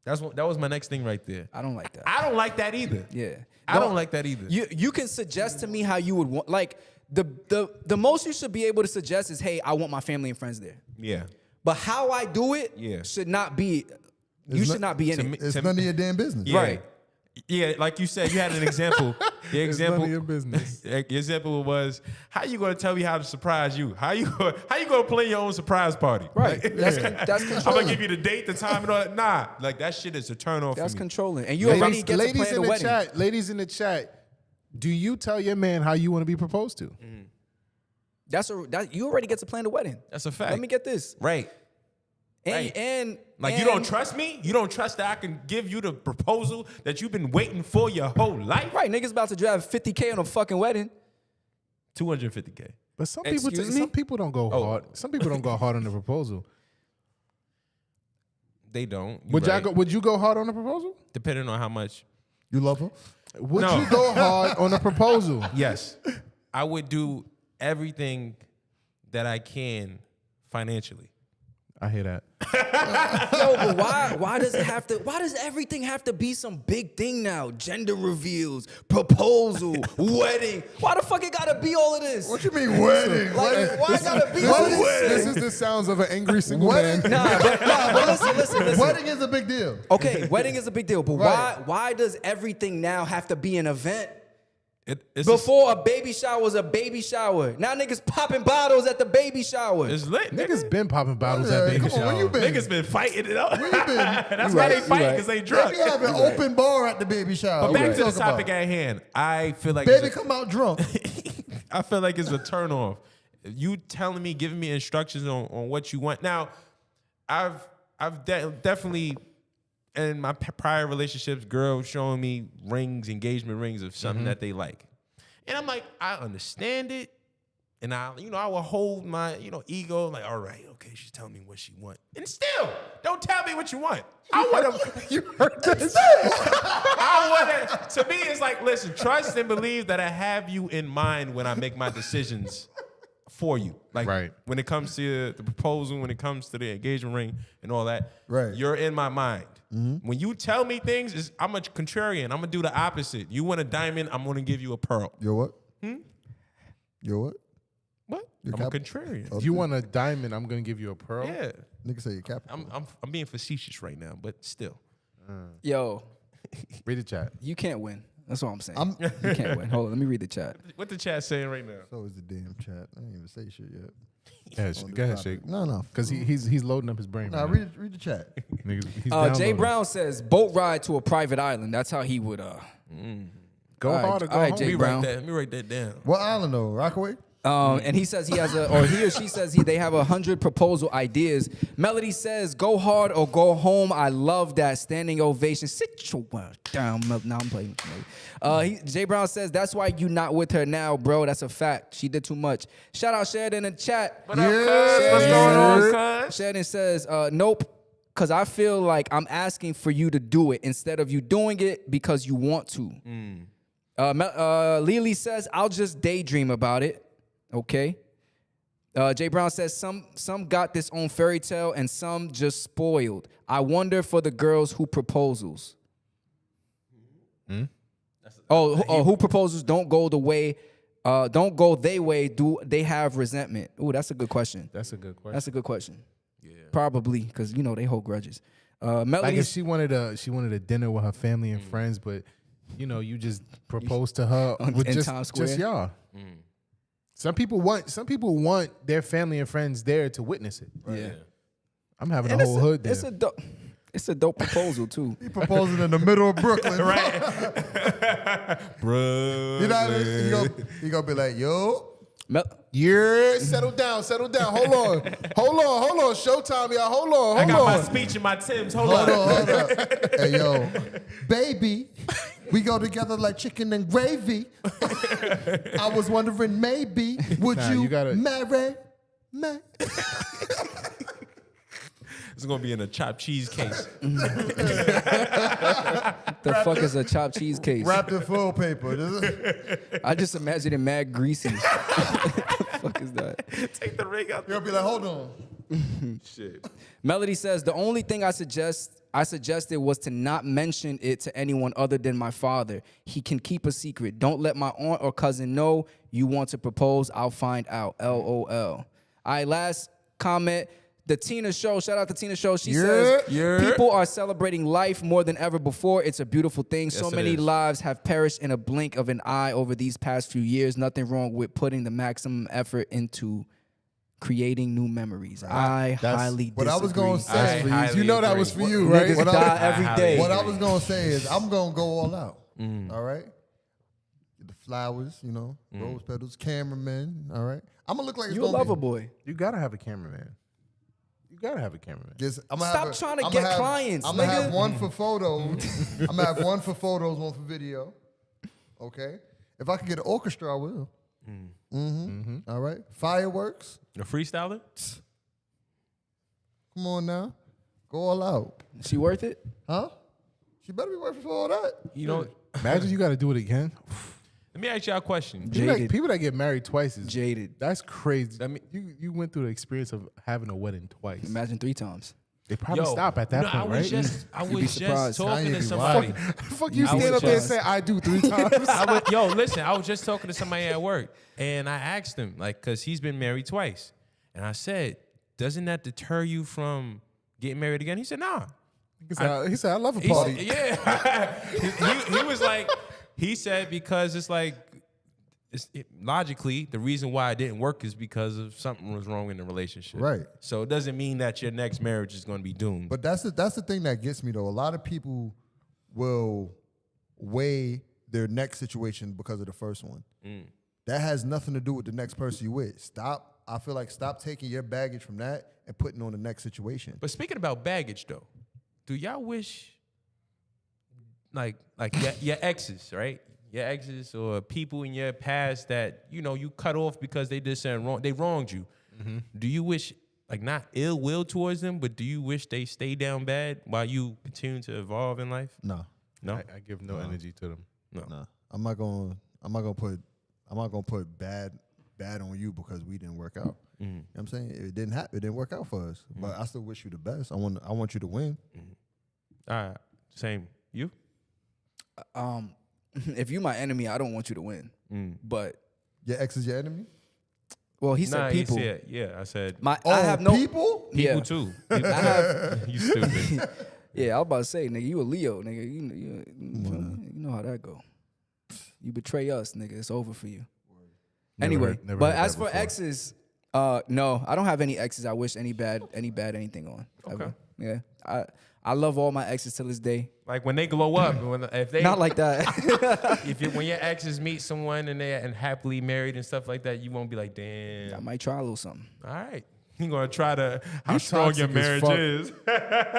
that was my next thing right there. I don't like that. I don't like that either. Yeah, I don't like that either. You can suggest to me how you would want. Like the most you should be able to suggest is, hey, I want my family and friends there. Yeah. But how I do it Yeah. should not be. You It's should not be in to it. me- It's none of your damn business. Yeah. Right. Yeah, like you said, you had an example. The example, none of your business. The example was, how you gonna tell me how to surprise you? How you gonna plan your own surprise party? Right. Like, That's I'm controlling. gonna give you the date, the time, and all that. Nah, like that shit is a turn off That's for me. controlling. And you already get to ladies plan in the the wedding. chat, ladies in the chat, do you tell your man how you want to be proposed to? You already get to plan the wedding. That's a fact. Let me get this. Right. And, Right. and Like and you don't trust me? You don't trust that I can give you the proposal that you've been waiting for your whole life? Right, niggas about to drive $50K on a fucking wedding. 250K. But some Excuse me? people don't go Oh. hard. Some people don't go hard on the proposal. They don't. You Would y'all right. go? Would you go hard on the proposal? Depending on how much. You love her? Would No. you go hard on the proposal? Yes. I would do everything that I can financially. I hear that. Yo, but why does everything have to be some big thing now? Gender reveals, proposal, wedding. Why the fuck it gotta be all of this? What you mean wedding? Like, why it gotta be all of this? This is the sounds of an angry single Wedding? man. But listen. Wedding is a big deal. Okay, wedding is a big deal, but Right. why does everything now have to be an event? It's Before a baby shower was a baby shower. Now niggas popping bottles at the baby shower. it's lit. Niggas been popping bottles Yeah, at baby come on, where shower. you been? Niggas been fighting it out. Where you been? That's You why they right, fight you because they They drunk. be having open bar at the baby shower. But What back you to the talking about? topic at hand. I feel like Baby it's a- come out drunk. I feel like it's a turn off. You telling me, giving me instructions on what you want. Now, I've definitely in my prior relationships, girls showing me rings, engagement rings of something that they like, and I'm like, I understand it, and I will hold my ego. Like, all right, okay, she's telling me what she want, and still, don't tell me what you want. I want to. You heard this? I want to. To me, it's like, listen, trust and believe that I have you in mind when I make my decisions for you. Like, Right. when it comes to the proposal, when it comes to the engagement ring and all that, Right. you're in my mind. When you tell me things, I'm a contrarian. I'm gonna do the opposite. You want a diamond, I'm gonna give you a pearl. You're what? You're what? What? You're I'm a cap- contrarian. You want a diamond? I'm gonna give you a pearl. Yeah. Nigga say you're Capricorn. I'm being facetious right now, but still. Yo, Read the chat. you can't win. That's what I'm saying. I'm- You can't win. Hold on, let me read the chat. What the chat saying right now? So is the damn chat. I ain't even say shit yet. Go ahead, Shake. No. Because he's loading up his brain. Nah, right read the chat. now. Niggas, he's Jay downloading. Brown says boat ride to a private island. That's how he would. Go All right, hard or go all right, home. Jay Let me Brown. write that down. What island though? Rockaway? And he says he has he or she says they have 100 proposal ideas. Melody says, "Go hard or go home." I love that standing ovation. Sit your ass down. Now I'm playing. Jay Brown says that's why you not with her now, bro. That's a fact. She did too much. Shout out Sheridan in the chat. What up, cuz? What's going on, cuz? Sheridan says, "Nope." Because I feel like I'm asking for you to do it instead of you doing it because you want to. Lily says, I'll just daydream about it. Okay. Jay Brown says, some got this on fairy tale and some just spoiled. I wonder for the girls who proposals. Who proposals don't go the way, don't go they way, do they have resentment? Ooh, that's a good question. That's a good question. That's a good question. Yeah. Probably, because they hold grudges. Like Melody, if she wanted a dinner with her family and friends, but you just proposed to her with in just Times Square? y'all. Some people want their family and friends there to witness it. yeah. I'm having And a whole hood there. It's a dope proposal too. He proposing in the middle of Brooklyn. Right. Bro. You know what I mean? He gonna be like, yo. Yeah, settle down. Hold on. Showtime, y'all. Hold on. I got my speech and my Timbs. Hold on. Hey, yo. Baby, we go together like chicken and gravy. I was wondering, maybe, would you marry me? It's going to be in a chopped cheese case. The fuck is a chopped cheese case? Wrapped in foil paper. I just imagine it mad greasy. What the fuck is that? Take the ring out. You'll be like, hold on. Shit. Melody says, the only thing I suggested was to not mention it to anyone other than my father. He can keep a secret. Don't let my aunt or cousin know you want to propose. I'll find out. LOL. All right, last comment. The Tina Show, shout out to Tina Show. She says, people are celebrating life more than ever before. It's a beautiful thing. So many lives have perished in a blink of an eye over these past few years. Nothing wrong with putting the maximum effort into creating new memories. I highly disagree. What I was going to say, you know that was for you, right? Niggas die every day. What I was going to say is I'm going to go all out. All right? The flowers, rose petals, cameramen, all right? I'm going to look like it's You a gonna lover be, boy. You gotta have a cameraman. Stop trying to get clients, I'm going to nigga. have one for photos. I'm going to have one for photos, one for video. Okay? If I could get an orchestra, I will. All right? Fireworks. A freestyler? Come on now. Go all out. She worth it? Huh? She better be working for all that. Imagine you got to do it again. Let me ask y'all a question. People that get married twice is jaded. That's crazy. You went through the experience of having a wedding twice. Imagine 3 times. They probably stop at that point, right? I was just talking to somebody. Fuck you stand up there and say, I do 3 times. Listen, I was just talking to somebody at work, and I asked him, because he's been married twice. And I said, doesn't that deter you from getting married again? He said, nah. He said, I love a party. He was like, he said, because it's like, logically, the reason why it didn't work is because of something was wrong in the relationship. Right. So it doesn't mean that your next marriage is going to be doomed. But that's the thing that gets me, though. A lot of people will weigh their next situation because of the first one. That has nothing to do with the next person you with. I feel like stop taking your baggage from that and putting on the next situation. But speaking about baggage, though, do y'all wish, like your exes, right? Your exes or people in your past that, you cut off because they did something wrong, they wronged you. Do you wish, not ill will towards them, but do you wish they stay down bad while you continue to evolve in life? No. I give no energy to them. No. I'm not gonna put bad on you because we didn't work out. You know what I'm saying? It didn't happen. It didn't work out for us. But I still wish you the best. I want you to win. Same. You? If you my enemy, I don't want you to win. But your ex is your enemy? Well, he said people. I said I have no people. People too. I have. You stupid. Yeah, I was about to say, nigga, you a Leo, nigga. You know how that go. You betray us, nigga. It's over for you. Anyway, never but heard as that for before. exes, No, I don't have any exes I wish any bad anything on. Okay. Ever. Yeah. I love all my exes till this day. Like when they glow up, if they Not like that. when your exes meet someone and they're happily married and stuff like that, you won't be like, damn. I might try a little something. All right. You're gonna try to how You strong your toxic as marriage fuck.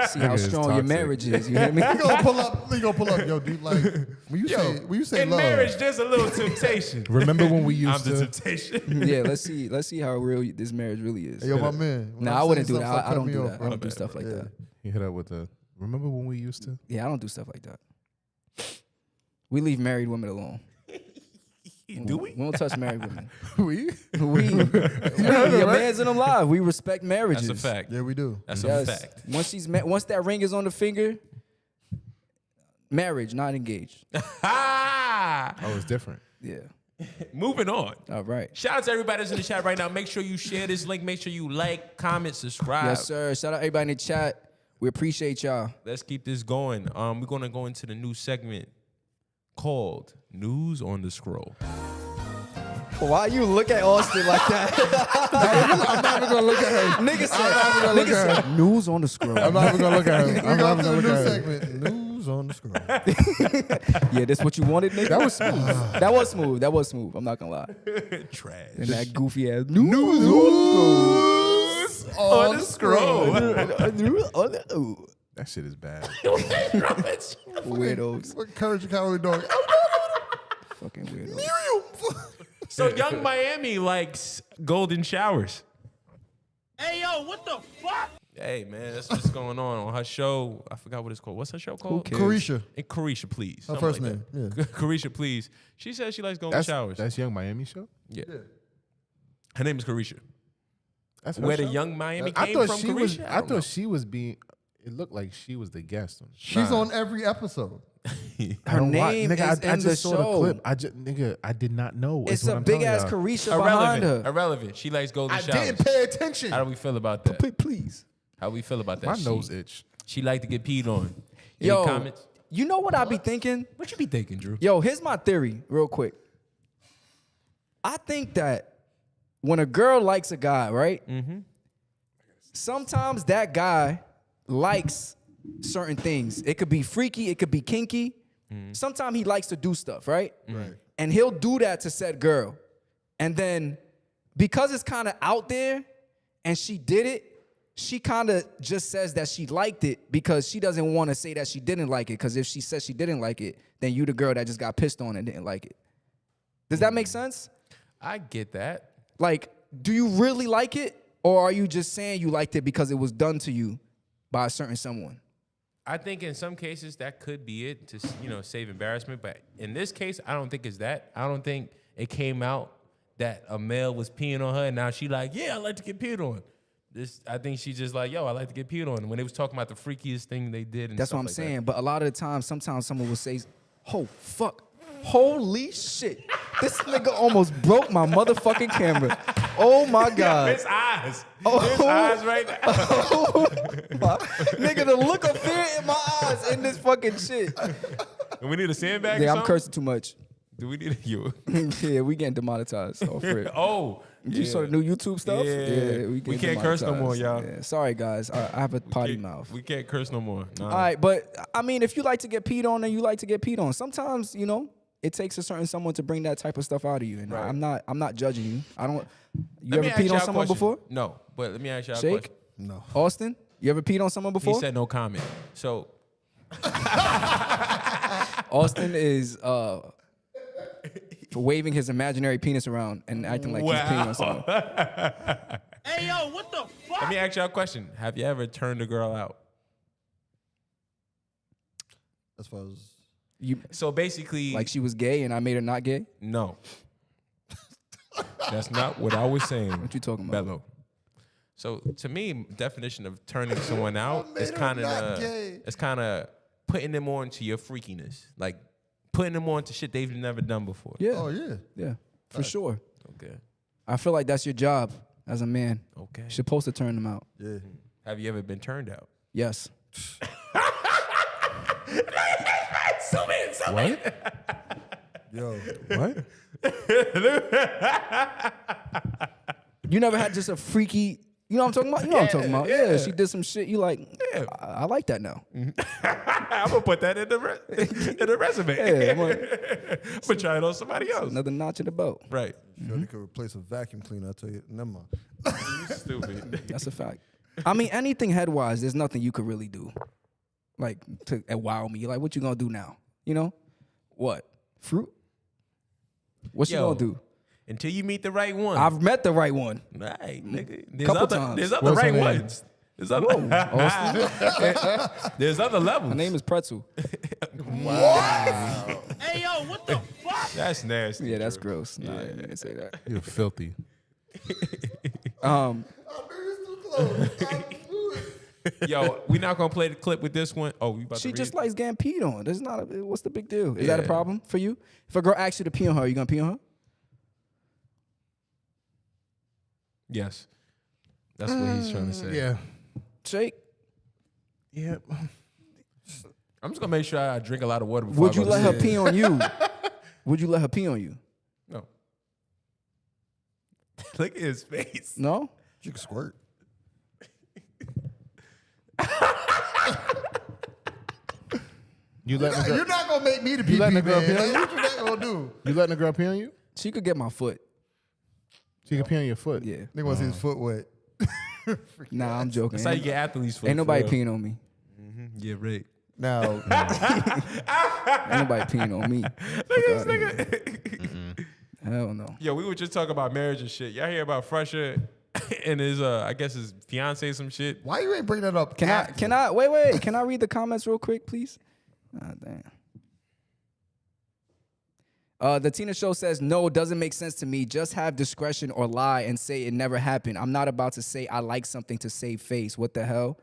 is. See how is strong your toxic. marriage is. You hear me? We gonna pull up, yo, dude. Like when you say in love, marriage, there's a little temptation. Remember when we I'm used the to? temptation. Yeah, let's see how real this marriage really is. hey, yo, my man. when Nah, I'm I wouldn't saying do that. something, I don't cut do me that. off, I bro. don't do stuff like that. You hit up with the. Remember when we used to? Yeah, I don't do stuff like that. We leave married women alone. Do we? We don't touch married women. We? Your man's in them live. We respect marriages. That's a fact. Yeah, we do. That's a Yes. fact. Once that ring is on the finger, marriage, not engaged. Ah! Oh, it's different. Yeah. Moving on. All right. Shout out to everybody that's in the chat right now. Make sure you share this link. Make sure you like, comment, subscribe. Yes, sir. Shout out everybody in the chat. We appreciate y'all. Let's keep this going. We're gonna go into the new segment called News on the Scroll. Why you look at Austin like that? I'm not even gonna look at her. Nigga said, news on the scroll. I'm not even gonna look at her. We I'm go not to even the gonna new look at her. segment. News on the scroll. Yeah, this what you wanted, nigga? That was smooth. That was smooth. I'm not gonna lie. Trash. And that goofy ass on the scroll. That shit is bad. Weirdos. What courage and cowardly dog? Fucking weirdos. So Young Miami likes golden showers. Hey, yo, what the fuck? Hey man, that's what's going on her show. I forgot what it's called. What's her show called? Carisha. And Carisha, please. Her Something first like name. that. Yeah. Carisha, please. She says she likes golden showers. That's Young Miami show. Yeah. Her name is Carisha. That's her Where the show? Young Miami I came thought from. she was. Carisha? I don't know. thought she was being. It looked like she was the guest on. She's on every episode. Her name nigga, is I in just the saw show. the clip. I did not know. It's what a I'm big telling ass y'all. Carisha behind her. Irrelevant. She likes golden I showers. didn't pay attention. How do we feel about that? Please. How we feel about that? My nose itch. She like to get peed on. Any Yo, comments? you know what I be thinking? What you be thinking, Drew? Yo, here's my theory, real quick. I think that when a girl likes a guy, right? Mm-hmm. Sometimes that guy likes certain things. It could be freaky, it could be kinky. Sometimes he likes to do stuff, right? Right. And he'll do that to said girl. And then because it's kind of out there and she did it, she kind of just says that she liked it because she doesn't want to say that she didn't like it. Because if she says she didn't like it, then you the girl that just got pissed on and didn't like it. Does that make sense? I get that. Like, do you really like it? Or are you just saying you liked it because it was done to you by a certain someone? I think in some cases that could be it to save embarrassment, but in this case, I don't think it's that. I don't think it came out that a male was peeing on her and now she like, yeah, I like to get peed on. I think she just like, yo, I like to get peed on. When they was talking about the freakiest thing they did, and That's what I'm like saying. that. But a lot of the time, sometimes someone will say, oh, fuck. Holy shit. This nigga almost broke my motherfucking camera. Oh my God. His eyes. Oh. His eyes right now. Nigga, the look of fear in my eyes in this fucking shit. And we need a sandbag. Yeah, or I'm something? cursing too much. Do we need you? Yeah, we getting demonetized off rip. Oh, You saw the new YouTube stuff? Yeah. we We can't curse no more, y'all. Yeah. Sorry, guys. I have a potty mouth. We can't curse no more. Nah. All right, but I mean, if you like to get peed on, then you like to get peed on. Sometimes, it takes a certain someone to bring that type of stuff out of you. And Right. I'm not judging you. You Let me ever ask peed y'all on a someone question. before? No, but let me ask y'all a Shake? question. No. Austin, you ever peed on someone before? He said no comment. So Austin is waving his imaginary penis around and acting like he's peeing on someone. Hey, yo, what the fuck? let me ask y'all a question. Have you ever turned a girl out? As far as So basically, Like she was gay and I made her not gay? no. That's not what I was saying. What you talking about? Bello. So to me, definition of turning someone out is kind not gay. it's kind of putting them on to your freakiness, like putting them on to shit they've never done before. Yeah. oh yeah. Yeah, for sure. Okay. I feel like that's your job as a man. Okay. You're supposed to turn them out. Yeah. Have you ever been turned out? Yes. Yo. What? You never had just a freaky. You know what I'm talking about? You know what I'm talking about? Yeah, yeah. she did some shit. You like? Yeah. I like that now. I'm gonna put that in the resume. Yeah, I'm but try it on somebody else. Another notch in the belt. Right. Sure, they could replace a vacuum cleaner. I tell you, never mind. You stupid. That's a fact. I mean, anything head-wise, there's nothing you could really do, like to wow me. Like, what you gonna do now? You know, what fruit? What you Yo. gonna do? Until you meet the right one. I've met the right one. Right, nigga. There's Couple other, times. There's other What's her right name? ones. There's other, there's other levels. My name is Pretzel. Hey, yo, what the fuck? That's nasty. Yeah, that's Drew. gross. Nah, I didn't say that. You're filthy. Yo, we not gonna play the clip with this one. Oh, we about She to just read? likes getting peed on. There's not a. What's the big deal? Is that a Yeah. problem for you? If a girl asks you to pee on her, you gonna pee on her? Yes. That's what he's trying to say. Yeah. Shake. Yeah. I'm just gonna make sure I drink a lot of water before Would I go you to let her sleep. pee on you? Would you let her pee on you? No. Look at his face. No. You can squirt. You letting the You're girl, not gonna make me the pee letting pee the girl man. pee on you? That's what you're not gonna do. you letting the girl pee on you? She could get my foot. She can pee on your foot. Yeah. Nigga wanna see his foot wet. Nah, I'm joking. That's how you get athletes for. Ain't nobody for real. peeing on me. Yeah, right. Now, Ain't nobody peeing on me. Fuck outta here. Hell no. Yo, we were just talking about marriage and shit. Y'all hear about Phresher and his I guess his fiance some shit. why you ain't bring that up? Can I wait? Can I read the comments real quick, please? Ah, damn. The Tina Show says, no, doesn't make sense to me. Just have discretion or lie and say it never happened. I'm not about to say I like something to save face. What the hell?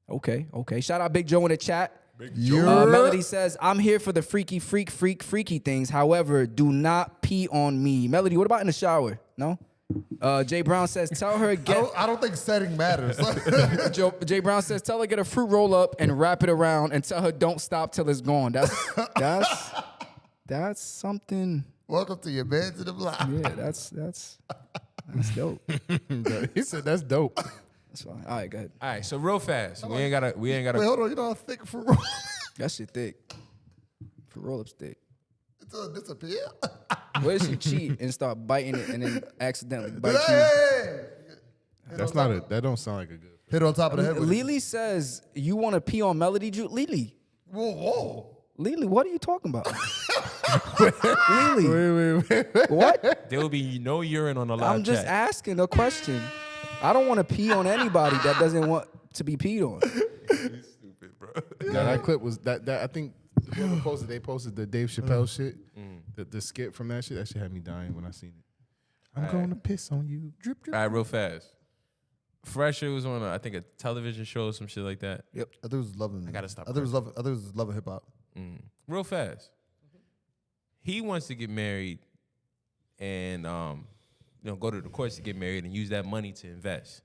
Okay. Shout out Big Joe in the chat. Melody says, I'm here for the freaky things. However, do not pee on me. Melody, what about in the shower? No? Jay Brown says, tell her I don't think setting matters. Jay Brown says, tell her get a fruit roll up and wrap it around and tell her don't stop till it's gone. That's something. Welcome to your bed to the block. Yeah, that's dope. He said that's dope. That's fine. All right, go ahead. All right, so real fast. We ain't gotta Wait, hold on. You know how thick for roll? That shit thick. For roll up thick. It'll disappear. What if she cheat and start biting it and then accidentally bite you? Hey! That's not a. That don't sound like a good. Hit on top of the head with it. Lily says, you want to pee on Melody? Lily, what are you talking about? Lily, Wait. what? there will be no urine on the live I'm just chat. asking a question. I don't want to pee on anybody that doesn't want to be peed on. Stupid, bro. Now, that clip was that. I think whoever posted. They posted the Dave Chappelle shit. The skit from that shit. That shit had me dying when I seen it. I'm going to piss on you. Drip, drip. All right, real fast. Phresher was on I think a television show or some shit like that. Yep. I think it was loving. I gotta stop I think it was loving hip hop. Real fast. He wants to get married and go to the courts to get married and use that money to invest.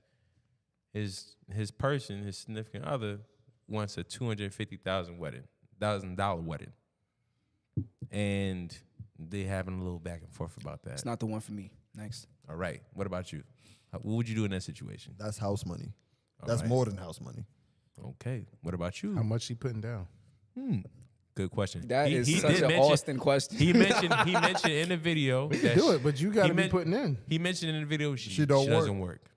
His significant other, wants a $250,000 wedding. And they having a little back and forth about that. It's not the one for me. Next. All right. What about you? What would you do in that situation? That's house money. All That's right. more than house money. Okay. What about you? How much she putting down? Good question. That is he such did an mention- Austin question. He mentioned in the video. We can do it, but you got to be putting in. He mentioned in the video she don't doesn't work.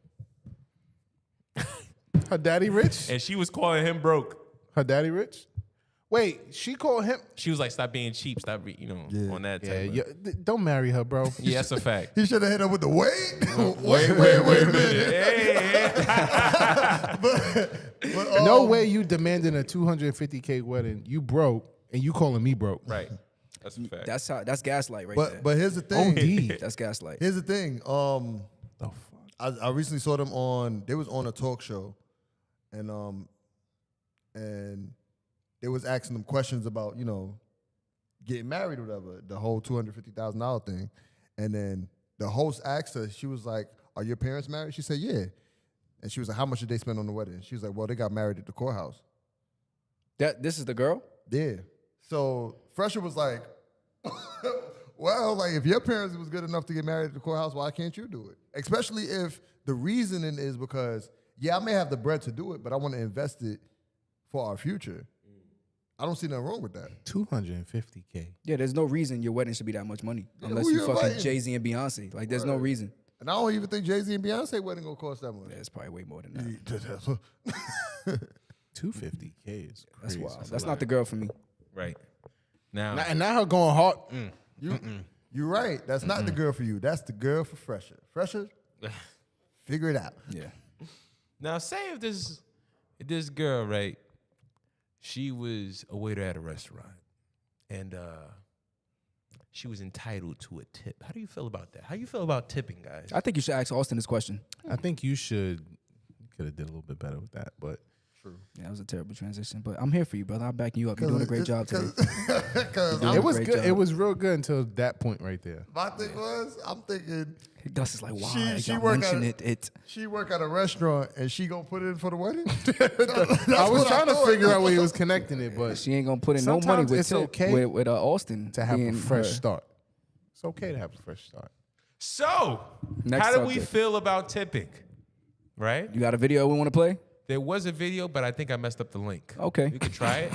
Her daddy rich? And she was calling him broke. Her daddy rich? Wait, she called him. She was like, stop being cheap. Stop, on that type Yeah, don't marry her, bro. Yeah, that's a fact. He should have hit her with the wait. Wait a minute. Hey. No way you demanding a $250K wedding. You broke, and you calling me broke. Right. That's a fact. That's gaslight right there. But here's the thing. OD. That's gaslight. Here's the thing. The fuck? I recently saw them they was on a talk show, and they was asking them questions about, getting married or whatever, the whole $250,000 thing. And then the host asked her, she was like, are your parents married? She said, yeah. And she was like, how much did they spend on the wedding? She was like, well, they got married at the courthouse. This is the girl? Yeah. So Phresher was like, Well, like if your parents was good enough to get married at the courthouse, why can't you do it? Especially if the reasoning is because, I may have the bread to do it, but I want to invest it for our future. I don't see nothing wrong with that. $250K. Yeah, there's no reason your wedding should be that much money unless who you you fucking inviting? Jay-Z and Beyonce. Like, there's no reason. And I don't even think Jay-Z and Beyonce wedding gonna cost that much. Yeah, it's probably way more than that. $250K is crazy. That's wild. That's not the girl for me. Right. Now, And now her going hard. You're right. That's not the girl for you. That's the girl for Phresher. Phresher, figure it out. Yeah. now say if this girl, right, she was a waiter at a restaurant and she was entitled to a tip. How do you feel about that? How you feel about tipping, guys? I think you should ask Austin this question. I think you could have did a little bit better with that, but Yeah, that was a terrible transition, but I'm here for you, brother. I'm backing you up. You're doing a great job today. Because it was great good. job. It was real good until that point right there. my thing was, I'm thinking Gus is like, why? she Y'all work mention at it. she work at a restaurant and she gonna put it in for the wedding. I was trying to figure out where he was connecting it, but She ain't gonna put in no money Sometimes with it's Tip, okay with Austin to have a being fresh her. start. It's okay to have a fresh start. So, Next how do we subject. feel about tipping? Right? You got a video we want to play? There was a video, but I think I messed up the link. Okay. You can try it.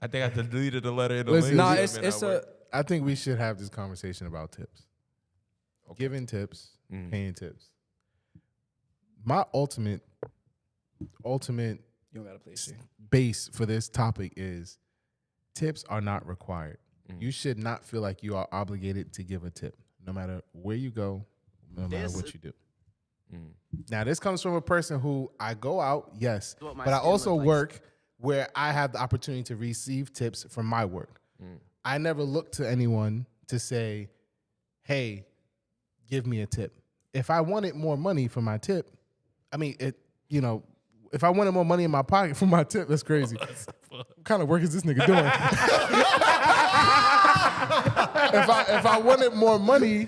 I think I deleted the letter in the Listen, link. Nah, Yeah, it's man, it's that a. worked. I think we should have this conversation about tips. Giving tips, paying tips. My ultimate You don't gotta play shit. base for this topic is tips are not required. You should not feel like you are obligated to give a tip, no matter where you go, no matter what you do. Now, this comes from a person who I go out, yes, What my but I skin also look like. work where I have the opportunity to receive tips from my work. I never look to anyone to say, hey, give me a tip. If I wanted more money for my tip, I mean, if I wanted more money in my pocket for my tip, that's crazy. What kind of work is this nigga doing? if I wanted more money,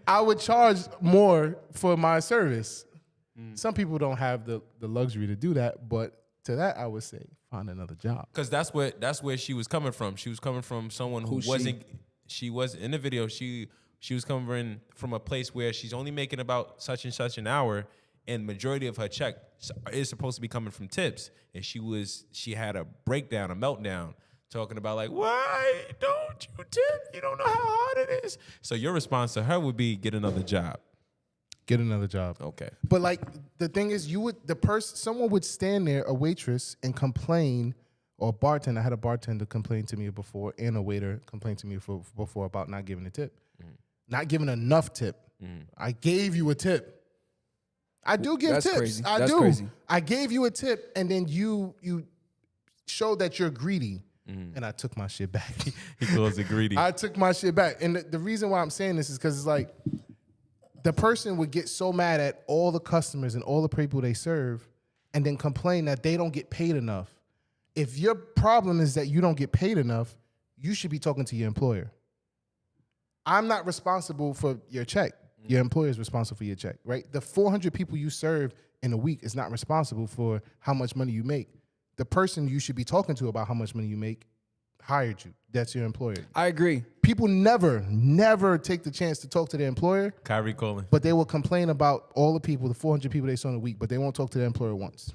I would charge more for my service. Some people don't have the luxury to do that, but to that I would say find another job. Because that's where she was coming from. She was coming from someone who Who's wasn't. She was in the video. She was coming from a place where she's only making about such and such an hour, and majority of her check is supposed to be coming from tips. And she had a breakdown, a meltdown, talking about like, why don't you tip? You don't know how hard it is. So your response to her would be get another job. Get another job. Okay. But like the thing is, someone would stand there, a waitress, and complain, or a bartender. I had a bartender complain to me before, and a waiter complain to me before about not giving a tip, not giving enough tip. I gave you a tip. I do give That's tips. crazy. I That's do. crazy. I gave you a tip, and then you show that you're greedy, and I took my shit back. He calls it greedy. I took my shit back, and the reason why I'm saying this is because it's like, the person would get so mad at all the customers and all the people they serve and then complain that they don't get paid enough. If your problem is that you don't get paid enough, you should be talking to your employer. I'm not responsible for your check. Your employer is responsible for your check, right? The 400 people you serve in a week is not responsible for how much money you make. The person you should be talking to about how much money you make hired you. That's your employer. I agree. People never take the chance to talk to their employer, Kyrie calling. but they will complain about all the people, the 400 people they saw in a week, but they won't talk to their employer once.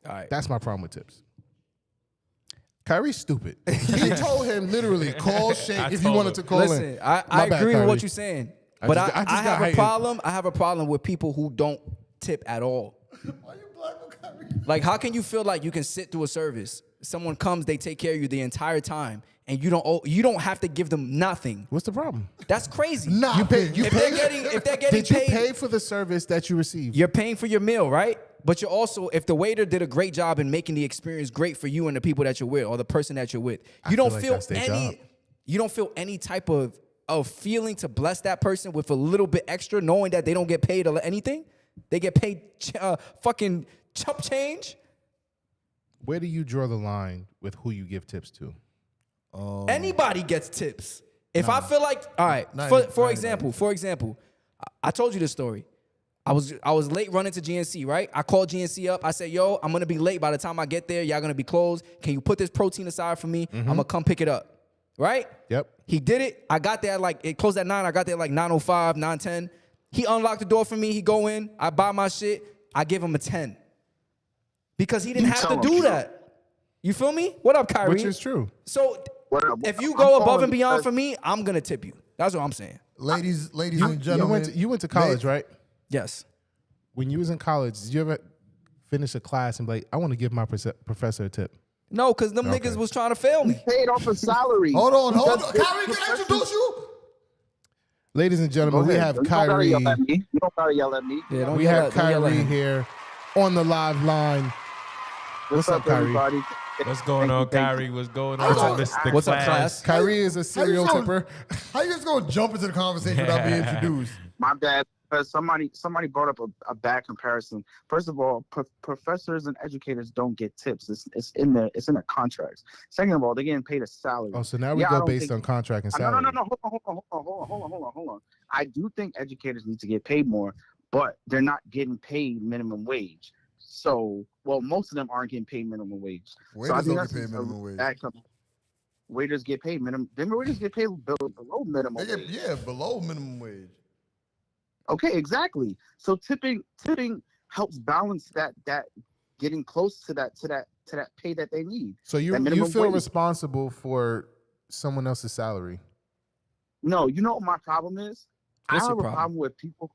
All right. That's my problem with tips. Kyrie's stupid. He told him literally, call Shake if you told wanted him. to call Listen, in. I My bad, agree with what Kyrie. you're saying, I but just I got have a heightened. problem. I have a problem with people who don't tip at all. Why you black on Kyrie? Like, how can you feel like you can sit through a service? Someone comes, they take care of you the entire time, and you don't have to give them nothing. What's the problem? That's crazy. Nah. You pay. If they're getting Did you paid, pay for the service that you received? you're paying for your meal, right? But you're also, if the waiter did a great job in making the experience great for you and the people that you're with, or the person that you're with, you don't like feel that's their job. you don't feel any type of feeling to bless that person with a little bit extra, knowing that they don't get paid or anything. They get paid fucking chump change. Where do you draw the line with who you give tips to? Anybody gets tips. If I feel like, all right, for example, I told you this story. I was late running to GNC, right? I called GNC up. I said, yo, I'm going to be late. By the time I get there, y'all going to be closed. Can you put this protein aside for me? I'm going to come pick it up, right? Yep. He did it. I got there it closed at 9. I got there 9:05, 9:10. He unlocked the door for me. He go in. I buy my shit. I give him a 10. Because he didn't have to do that. You feel me? What up, Kyrie? Which is true. So What if you go above and beyond for me, I'm going to tip you. That's what I'm saying. Ladies and gentlemen. You went to college, right? Yes. When you was in college, did you ever finish a class and be like, I want to give my professor a tip? No, because them niggas was trying to fail me. Paid off a salary. Hold on. Kyrie, can I introduce you? Ladies and gentlemen, we have Kyrie. You don't gotta yell at me. Yeah, We have Kyrie here on the live line. What's up, Kyrie? everybody? What's going on, Kyrie? What's going on, Mr. What's up, class? Kyrie is a serial tipper. How you just gonna jump into the conversation without being introduced? My bad. Because somebody brought up a bad comparison. First of all, professors and educators don't get tips. It's in their contracts. Second of all, they're getting paid a salary. Oh, so now we go based on contract and salary. No. Hold on. I do think educators need to get paid more, but they're not getting paid minimum wage. So, most of them aren't getting paid minimum wage. Waiters don't get paid minimum wage. Waiters get paid minimum. Then waiters get paid below minimum wage. Yeah, below minimum wage. Okay, exactly. So tipping helps balance that getting close to that pay that they need. So you feel responsible for someone else's salary? No, you know what my problem is? What's I have your a problem with people.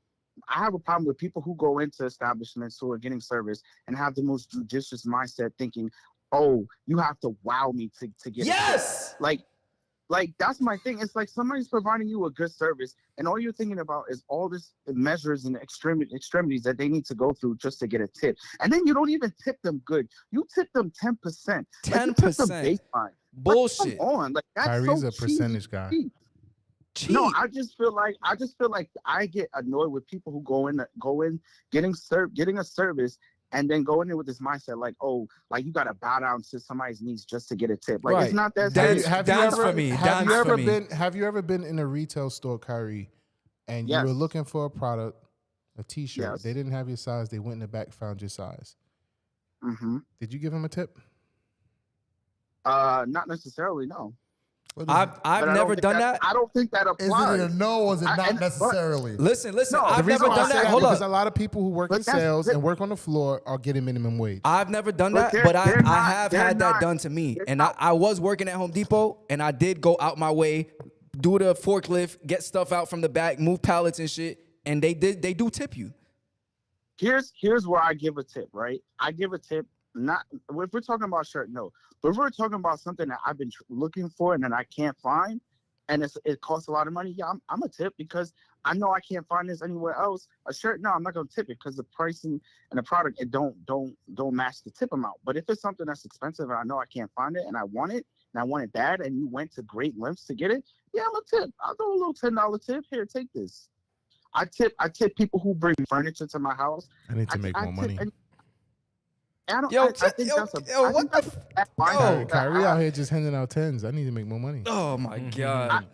I have a problem with people who go into establishments who are getting service and have the most judicious mindset, thinking, "Oh, you have to wow me to get Yes. it." Like that's my thing. It's like somebody's providing you a good service, and all you're thinking about is all this measures and extremities that they need to go through just to get a tip. And then you don't even tip them good. You tip them 10%. 10%. Bullshit. Come on, that's Kyrie's so a percentage guy. Cheap. No, I just feel like I get annoyed with people who go in getting a service and then go in there with this mindset like, oh, like you gotta bow down to somebody's knees just to get a tip. Like Right. it's not that. Have you ever been in a retail store, Kyrie, and you Yes. were looking for a product, a T-shirt? Yes. They didn't have your size. They went in the back, found your size. Mm-hmm. Did you give them a tip? Not necessarily, no. I've never done that. I don't think that applies. Is it a no or is it not necessarily? Listen. No, I've never done that. Hold because up. a lot of people who work in sales and work on the floor are getting minimum wage. I've never done But that, but I they're not- have they're had that not- done to me. they're And not- I was working at Home Depot, and I did go out my way, do the forklift, get stuff out from the back, move pallets and shit, and they do tip you. Here's where I give a tip, right? I give a tip, not if we're talking about shirt, no. But if we're talking about something that I've been looking for and that I can't find, and it costs a lot of money, yeah, I'm a tip because I know I can't find this anywhere else. A shirt, no, I'm not gonna tip it because the pricing and the product it don't match the tip amount. But if it's something that's expensive and I know I can't find it and I want it bad, and you went to great lengths to get it, yeah, I'm a tip. I'll do a little $10 tip. Here, take this. I tip people who bring furniture to my house. I need to make more money. What the f- Kyrie out here just handing out tens. I need to make more money. Oh my God.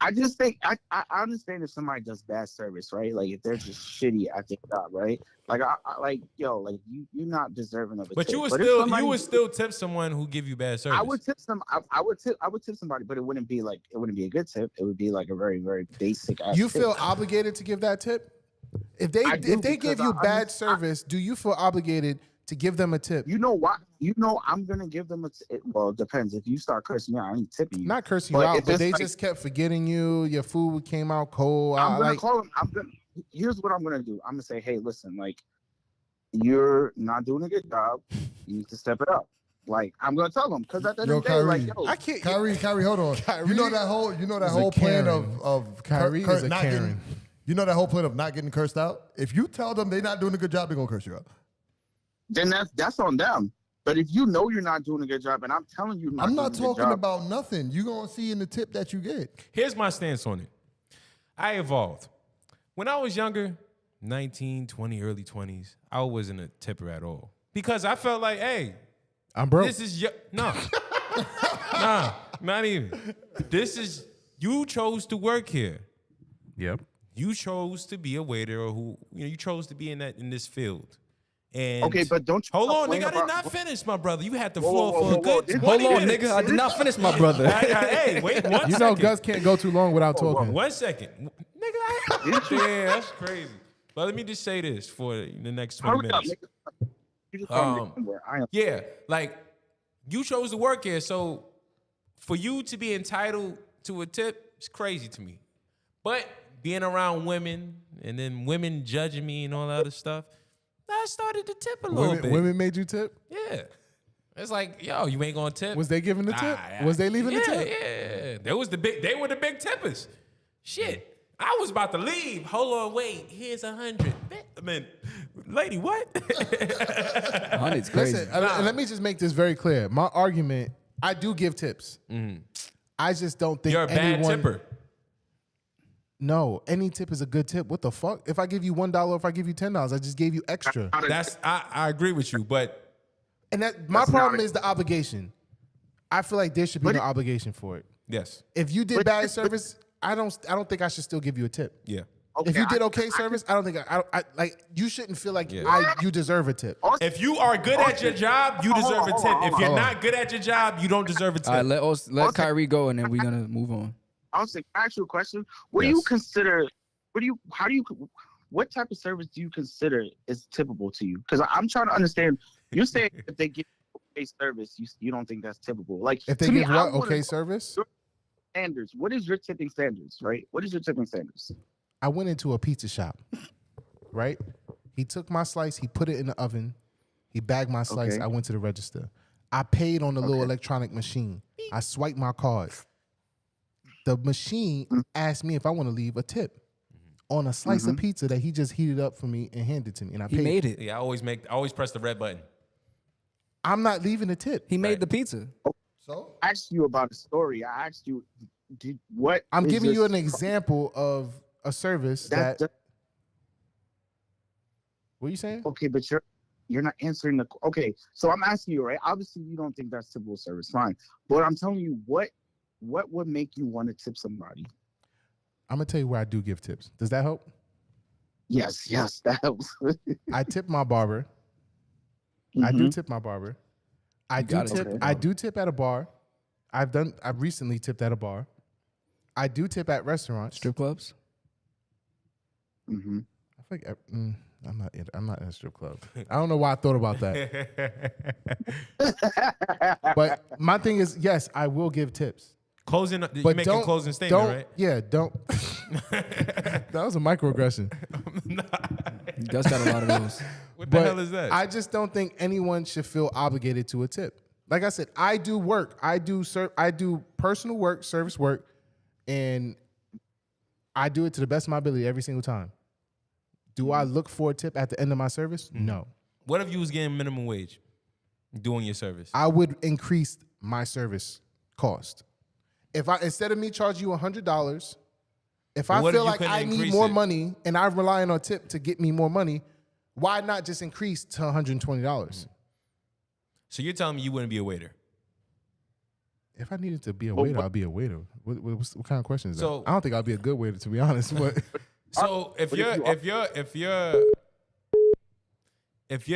I just think I understand if somebody does bad service, right? Like if they're just shitty at their job, right? Like you're not deserving of a But tip. you would still tip someone who give you bad service. I would tip somebody, but it wouldn't be a good tip. It would be like a very, very basic ass You tip. feel obligated to give that tip? If they give you bad service, do you feel obligated to give them a tip? You know what? I'm gonna give them a tip. Well, it depends. If you start cursing me out, I ain't tipping you. Not cursing you out, but they just kept forgetting you. Your food came out cold. I'm gonna call them. Here's what I'm gonna do. I'm gonna say, hey, listen, like you're not doing a good job. You need to step it up. Like I'm gonna tell them because at the end of the day, like I can't. Kyrie, hold on. Kyrie you know that whole plan of Kyrie is a not Karen. getting. You know that whole plan of not getting cursed out. If you tell them they're not doing a good job, they're gonna curse you out. Then that's on them. But if you know you're not doing a good job, and I'm telling you, I'm not talking about nothing. You're gonna see in the tip that you get. Here's my stance on it. I evolved. When I was younger, 19, 20, early 20s, I wasn't a tipper at all. Because I felt like, hey, I'm broke. This is nah, not even. This is, you chose to work here. Yep. You chose to be a waiter, or you chose to be in this field. And Okay, but don't you hold on, complain nigga. I did about- not finish, my brother. You had the Whoa, floor whoa, for whoa, a good whoa. 20 Hold on, minutes. nigga. I did not finish, my brother. Hey, wait 1 second. You know, Gus can't go too long without talking. 1 second. Nigga, yeah, that's crazy. But let me just say this for the next 20 Hurry up, minutes. nigga. You just call me where I am. Yeah, like you chose to work here, so for you to be entitled to a tip is crazy to me. But being around women and then women judging me and all that other stuff, I started to tip a little bit. Women made you tip? Yeah. It's like, yo, you ain't gonna tip. Was they giving the tip? Was they leaving the tip? Yeah. They were the big tippers. Shit. I was about to leave. Hold on, wait. Here's 100. I mean, lady, what? 100's crazy. Listen, let me just make this very clear. My argument, I do give tips. I just don't think You're a bad anyone, tipper. No, any tip is a good tip. What the fuck? If I give you $1, if I give you $10, I just gave you extra. I agree with you, but And that my problem is the obligation. I feel like there should be no obligation for it. yes. If you did bad service, I don't think I should still give you a tip. Yeah. If you did okay service, I don't think I like you shouldn't feel like you deserve a tip. If you are good at your job, you deserve a tip. If you're hold on. not good at your job, you don't deserve a tip. All right, let Kyrie go, and then we're gonna move on. I was like, ask you a question. What do you consider? What type of service do you consider is tippable to you? Because I'm trying to understand. You're saying if they give okay service, you don't think that's tippable. Like If they to me, give I what wanna okay know service? standards. What is your tipping standards? Right? What is your tipping standards? I went into a pizza shop, right? He took my slice, he put it in the oven, he bagged my slice. Okay. I went to the register. I paid on the little electronic machine. I swiped my card. The machine asked me if I want to leave a tip on a slice of pizza that he just heated up for me and handed to me, and I He paid. made it. Yeah, I always press the red button. I'm not leaving a tip. He made the pizza. So I asked you about a story. I asked you, what? I'm is giving your- you an example of a service that. What are you saying? Okay, but you're not answering the. Okay, so I'm asking you, right? Obviously, you don't think that's typical service, fine. But I'm telling you, what would make you want to tip somebody? I'm gonna tell you where I do give tips. Does that help? Yes, that helps. I tip my barber. I do tip my barber. I do gotta tip. tip I do tip at a bar. I've recently tipped at a bar. I do tip at restaurants. Strip clubs. Mm-hmm. I think I'm not in a strip club. I don't know why I thought about that. But my thing is, yes, I will give tips. Closing. You But make a closing statement, right? Yeah, don't. That was a microaggression. He does got a lot of those. What the But hell is that? I just don't think anyone should feel obligated to a tip. Like I said, I do work. I do personal work, service work, and I do it to the best of my ability every single time. Do I look for a tip at the end of my service? No. What if you was getting minimum wage doing your service? I would increase my service cost. If I instead of me charging you $100, if I what if feel you like couldn't I need increase more it? money and I'm relying on tip to get me more money, why not just increase to $120? So you're telling me you wouldn't be a waiter? If I needed to be a waiter, I'd be a waiter. What kind of question is that? So- I don't think I'd be a good waiter, to be honest. But So if your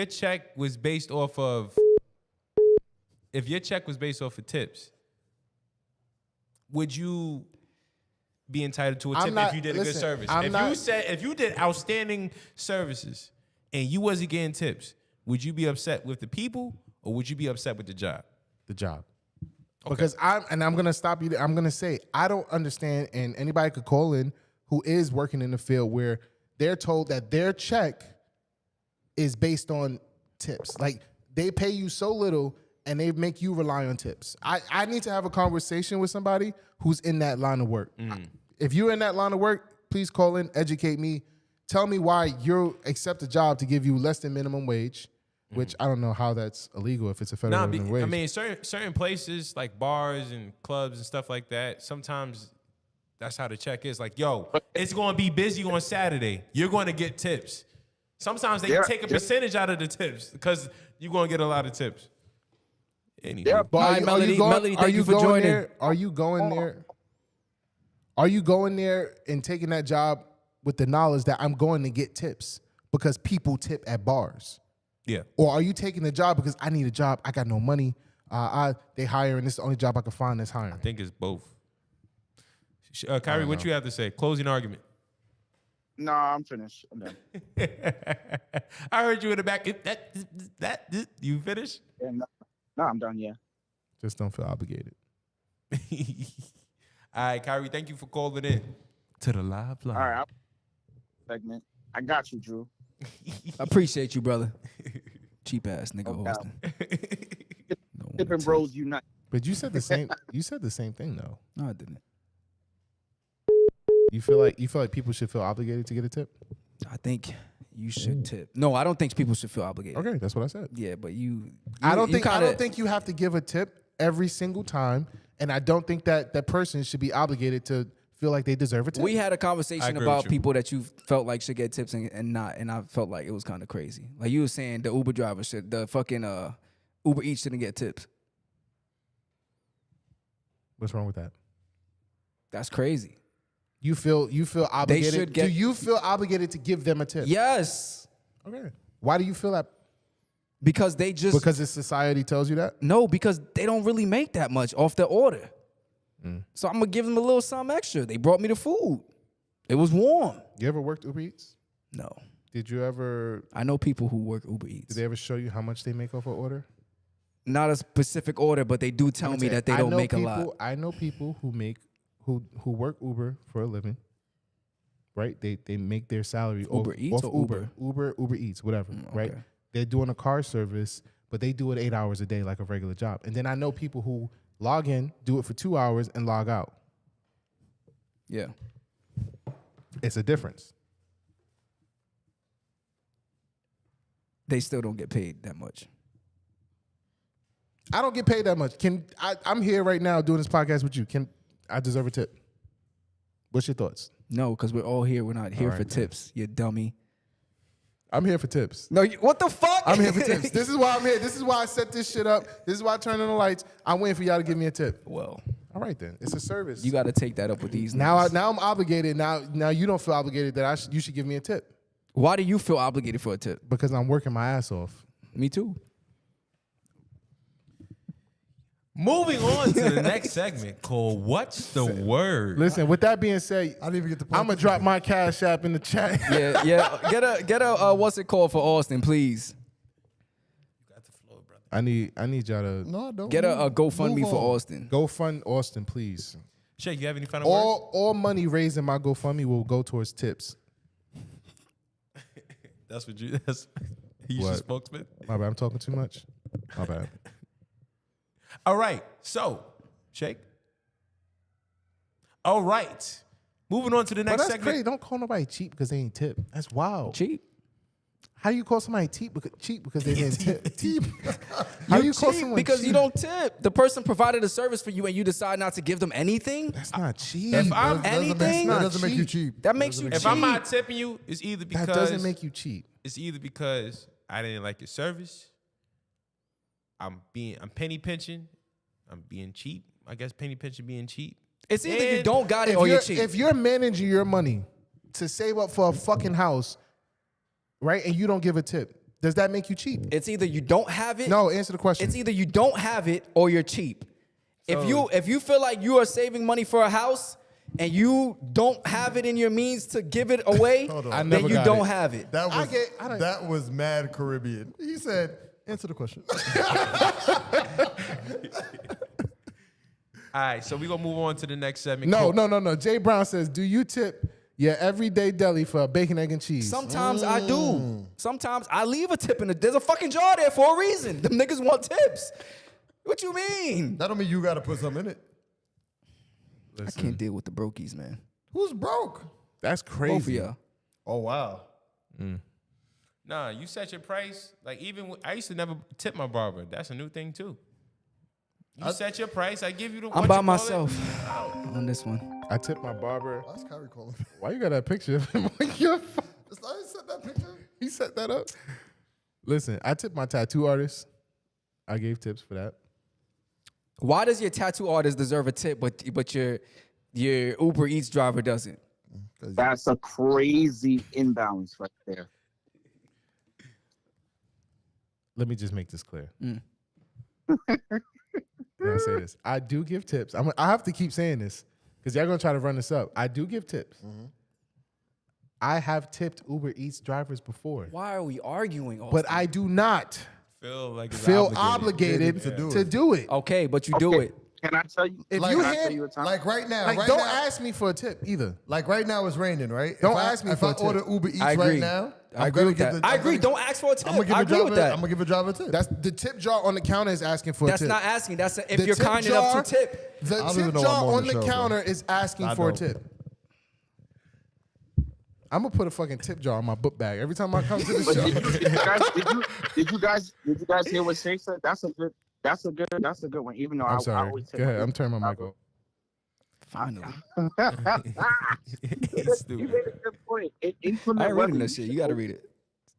check was based off of tips, would you be entitled to a I'm tip not- if you did a good listen, service? I'm not- If you did outstanding services and you wasn't getting tips, would you be upset with the people or would you be upset with the job? the job. Because I'm gonna stop you there. I'm gonna say I don't understand, and anybody could call in who is working in the field where they're told that their check is based on tips. Like they pay you so little and they make you rely on tips. I need to have a conversation with somebody who's in that line of work. If you're in that line of work, please call in, educate me, tell me why you accept a job to give you less than minimum wage, which I don't know how that's illegal if it's a federal minimum wage. I mean, certain places like bars and clubs and stuff like that, sometimes that's how the check is. Like, yo, it's going to be busy on Saturday. You're going to get tips. Sometimes they take a percentage out of the tips because you're going to get a lot of tips. Anyway. But Hi, Melody. Melody, thank you for going joining. there? Are you going there? Are you going there and taking that job with the knowledge that I'm going to get tips because people tip at bars? Yeah. Or are you taking the job because I need a job, I got no money, they hire and this is the only job I can find that's hiring? I think it's both. Kyrie, what you have to say? Closing argument. No, I'm finished. I'm done. I heard you in the back. You finished? Yeah, no, I'm done. Yeah. Just don't feel obligated. All right, Kyrie, thank you for calling in to the live line. All right. Segment. I got you, Drew. I appreciate you, brother. Cheap ass nigga, Okay. Austin. Tipping bros unite. But you said the same. You said the same thing though. No, I didn't. You feel like people should feel obligated to get a tip? I think you should tip. No, I don't think people should feel obligated. Okay, that's what I said. Yeah, but you I don't kinda, think you have to give a tip every single time, and I don't think that person should be obligated to feel like they deserve a tip. We had a conversation agree about with you. people that you felt like should get tips and not, and I felt like it was kind of crazy. Like you were saying, the Uber driver should, the fucking Uber Eats shouldn't get tips. What's wrong with that? That's crazy. You feel obligated. should get- Do you feel obligated to give them a tip? Yes, Okay. Why do you feel that? because they just Because this society tells you that? no, because they don't really make that much off their order. So I'm gonna give them a little something extra. They brought me the food. It was warm. You ever worked Uber Eats? No, Did you ever? I know people who work Uber Eats. Did they ever show you how much they make off an order? Not a specific order, but they do tell me that they don't make a lot. I know people who work Uber for a living. Right? They make their salary Uber Eats off or Uber Eats, whatever. Right? okay. They're doing a car service, but they do it 8 hours a day like a regular job. And then I know people who log in, do it for 2 hours, and log out. Yeah. It's a difference. They still don't get paid that much. I don't get paid that much. I'm here right now doing this podcast with you. Can I deserve a tip? What's your thoughts? No, because we're all here. We're not here All for right, tips, you dummy. I'm here for tips. No, what the fuck? I'm here for tips. This is why I'm here. This is why I set this shit up. This is why I turned on the lights. I'm waiting for y'all to give me a tip. Well, All right then. It's a service. you got to take that up with these now niggas. I'm obligated. Now you don't feel obligated that you should give me a tip Why do you feel obligated for a tip? because I'm working my ass off. Me too. Moving on to the next segment called What's the Word? Listen, with that being said, I didn't even get the. I'm gonna drop my cash app in the chat. Yeah. Get a what's it called for Austin, please? I need y'all to No, I don't. Get a GoFundMe Move for on. Austin. go fund Austin, please. Shake, you have any final words? All money raised in my GoFundMe will go towards tips. That's what you. That's he's your What? spokesman. My bad. I'm talking too much. My bad. All right, so Shake. All right, moving on to the But next that's segment. crazy. Don't call nobody cheap because they ain't tip. That's wild. Cheap. How do you call somebody cheap because they didn't tip? How do you call Cheap someone because cheap? you don't tip. The person provided a service for you and you decide not to give them anything? That's not cheap. If I'm anything, That doesn't make you cheap. that makes you If cheap. I'm not tipping you, it's either because that doesn't make you cheap. It's either because I didn't like your service. I'm penny pinching. I'm being cheap. I guess penny pinching being cheap. It's either you And don't got it or you're cheap. If you're managing your money to save up for a fucking house, right, and you don't give a tip, does that make you cheap? It's either you don't have it. No, answer the question. It's either you don't have it or you're cheap. If you feel like you are saving money for a house and you don't have it in your means to give it away, Hold on. I then never you got don't it. have it. That was I don't- that was mad Caribbean. He said, "Answer the question." All right, so we're gonna move on to the next segment. No. Jay Brown says, do you tip your everyday deli for a bacon, egg, and cheese? Sometimes I do. Sometimes I leave a tip in there's a fucking jar there for a reason. Them niggas want tips. What you mean? That don't mean you got to put something in it. I can't deal with the brokies, man. Who's broke? That's Both of crazy. y'all. Oh wow. Nah, you set your price. Like I used to never tip my barber. That's a new thing too. You set your price. I give you the. I'm by myself on this one. I tip my barber. Why's Kyrie calling? Why you got that picture of him on your phone? I set that picture. He set that up. Listen, I tip my tattoo artist. I gave tips for that. Why does your tattoo artist deserve a tip, but your Uber Eats driver doesn't? That's a crazy imbalance right there. let me just make this clear. Can I say this? I do give tips. I have to keep saying this because y'all gonna try to run this up. I do give tips. I have tipped Uber Eats drivers before. Why are we arguing? But I do not feel obligated to do it. Okay, but you do it. Can I tell you? If Like, you can I hand, tell you a time? Like right now, like, right don't now, ask me for a tip either. like right now it's raining, right? Don't If I- ask me if for I a tip. order Uber Eats I agree. right now, I agree with that. I agree. Don't ask for a tip. I'm gonna give I a agree driver. with that. I'm gonna give a driver a tip. That's the tip jar on the counter is asking for a That's tip. not asking. That's if The you're tip kind jar- enough to tip. The I don't tip even know jar I'm on on the the show, counter bro. is asking I for a don't. tip. I'm gonna put a fucking tip jar in my book bag every time I come to the But show. did you guys hear what Shay said? That's a good one. Even though I'm I sorry. always Go ahead. I'm turning my mic off. Finally. You made a good point. In I inclement ain't weather, reading this shit. You got to read it.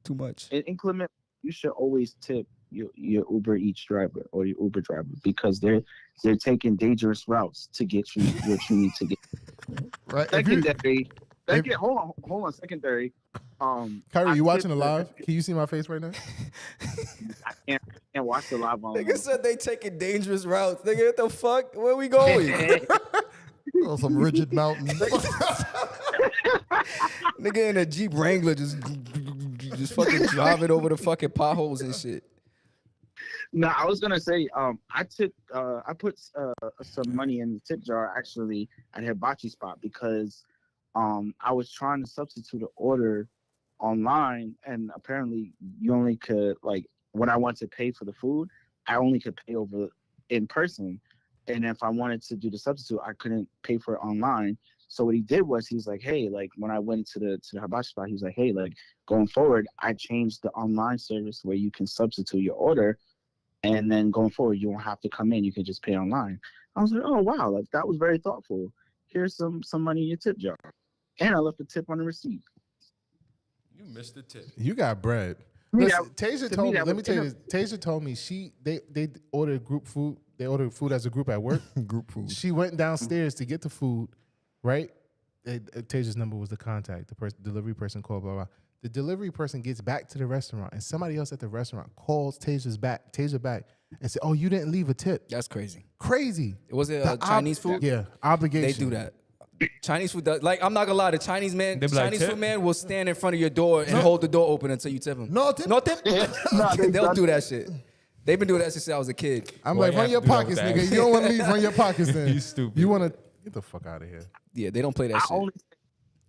Too much. In inclement, you should always tip your Uber Eats driver or your Uber driver because they're taking dangerous routes to get you what you need to get. Right. Hold on. Secondary. Kyrie, I you watching the tipped live? Can you see my face right now? I can't watch the live on. Nigga said they taking dangerous routes. Nigga, what the fuck? Where we going? On some rigid mountain. Nigga in a Jeep Wrangler just fucking driving over the fucking potholes and shit. No, I was gonna say, I put some money in the tip jar actually at Hibachi Spot because I was trying to substitute an order online, and apparently you only could, like, when I want to pay for the food, I only could pay over in person, and if I wanted to do the substitute, I couldn't pay for it online. So what he did was he was like, hey, like when I went to the Hibachi Spot, he was like, hey, like going forward, I changed the online service where you can substitute your order. And then going forward, you won't have to come in. You can just pay online. I was like, oh, wow, like that was very thoughtful. Here's some money in your tip jar. And I left a tip on the receipt. You missed the tip. You got bread. Listen, Tasia told me. Let me tell you this. Tasia told me they ordered group food. They ordered food as a group at work. Group food. She went downstairs to get the food, right? Tasia's number was the contact. The delivery person called, blah, blah. The delivery person gets back to the restaurant, and somebody else at the restaurant calls Tasia back and said, oh, you didn't leave a tip. That's crazy. Crazy. Was it Chinese food? Yeah, obligation. They do that. Chinese food does. Like, I'm not gonna lie, the Chinese tip? food man will stand in front of your door and hold the door open until you tip him. No tip? No tip? No, They'll do that shit. They've been doing that since I was a kid. I'm Boy, like, you run have your to do that pockets, with nigga. bags. You don't want to leave, run your pockets then. You stupid. You want to get the fuck out of here. Yeah, they don't play that shit. Only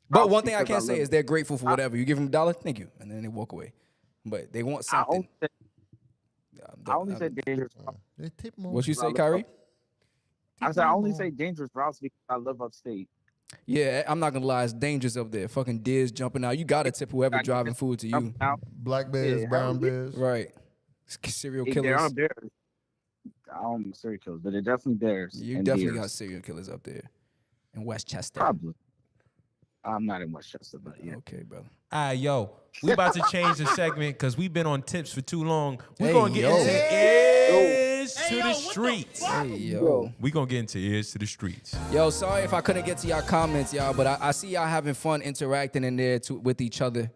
But one thing I because can say love is they're grateful for whatever. You give them $1, thank you, and then they walk away. But they want I something. only said dangerous. They tip more. What you say, Kyrie? I said I only say dangerous routes because I live upstate. Yeah, I'm not gonna lie, it's dangerous up there. Fucking deers jumping out. You gotta tip whoever driving food to you. Black bears, Yeah, brown hell yeah. bears. Right. Serial There killers. are bears. I don't know serial killers, but they're definitely bears. You and definitely deers. got serial killers up there in Westchester. Probably. I'm not in Westchester, but yeah. Okay, brother. Yo, we about to change the segment because we've been on tips for too long. We're Hey, gonna get yo. into ears to the streets. Hey, yo. We gonna get into ears to the streets. Yo, sorry if I couldn't get to y'all comments, y'all, but I see y'all having fun interacting in there with each other.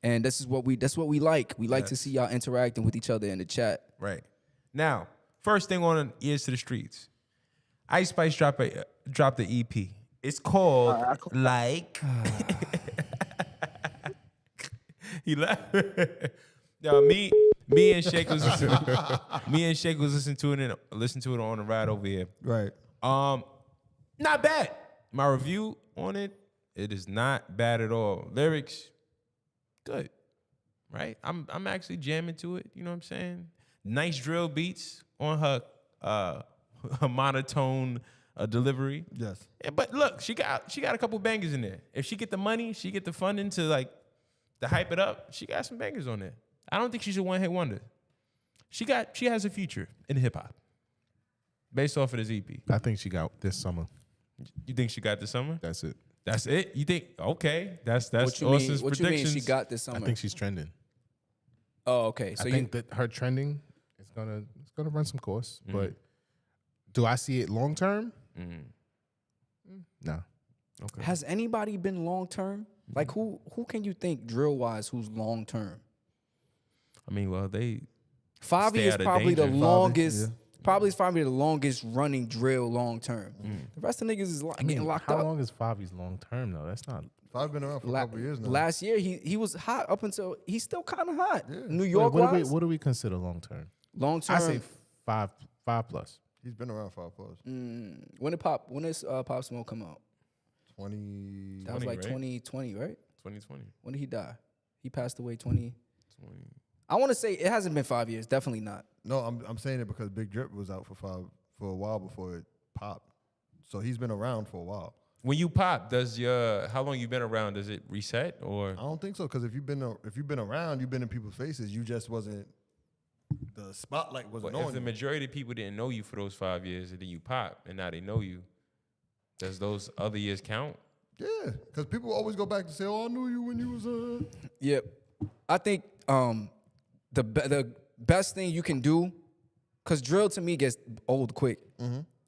And that's what we like. We like to see y'all interacting with each other in the chat. Right. Now, first thing on ears to the streets. Icespice dropped the EP. It's called like. He left. Yo, me and Shake was listening to it on the ride over here. Right. Not bad. My review on it is not bad at all. Lyrics, good. Right? I'm actually jamming to it. You know what I'm saying? Nice drill beats on her monotone delivery. Yes. Yeah, but look, she got a couple bangers in there. If she get the money, she get the funding to hype it up, she got some bangers on there. I don't think she's a one-hit wonder. She has a future in hip hop. Based off of this EP. I think she got this summer. You think she got this summer? That's it. That's it? You think okay. That's What you Austin's mean? What you predictions. mean she got this summer? I think she's trending. Oh, okay. So I think that her trending is gonna run some course. But do I see it long term? No. Okay. has anybody been long term? Like who can you think drill wise who's long term? I mean, well, they Favi stay is out of probably the danger. longest. yeah. Probably is probably the longest running drill long term. The rest of the niggas is getting locked how up. long is Favi's long term though? That's not. I've been around for a couple years now. Last year he was hot up until he's still kind of hot. New Wait, York wise, what do we consider long term? long term. I say five plus. He's been around 5+. When did Pop Smoke come out? 20. That was 20, like right? 2020, right? 2020. When did he die? He passed away 20. 20. I want to say it hasn't been 5 years. Definitely not. No, I'm saying it because Big Drip was out for a while before it popped. So he's been around for a while. When you pop, how long you been around? Does it reset or? I don't think so because if you've been around, you've been in people's faces. You just wasn't. The spotlight wasn't But if on the you. majority of people didn't know you for those 5 years and then you pop and now they know you, does those other years count? Yeah, because people always go back to say, "Oh, I knew you when you was Yep. I think the best thing you can do, because drill to me gets old quick.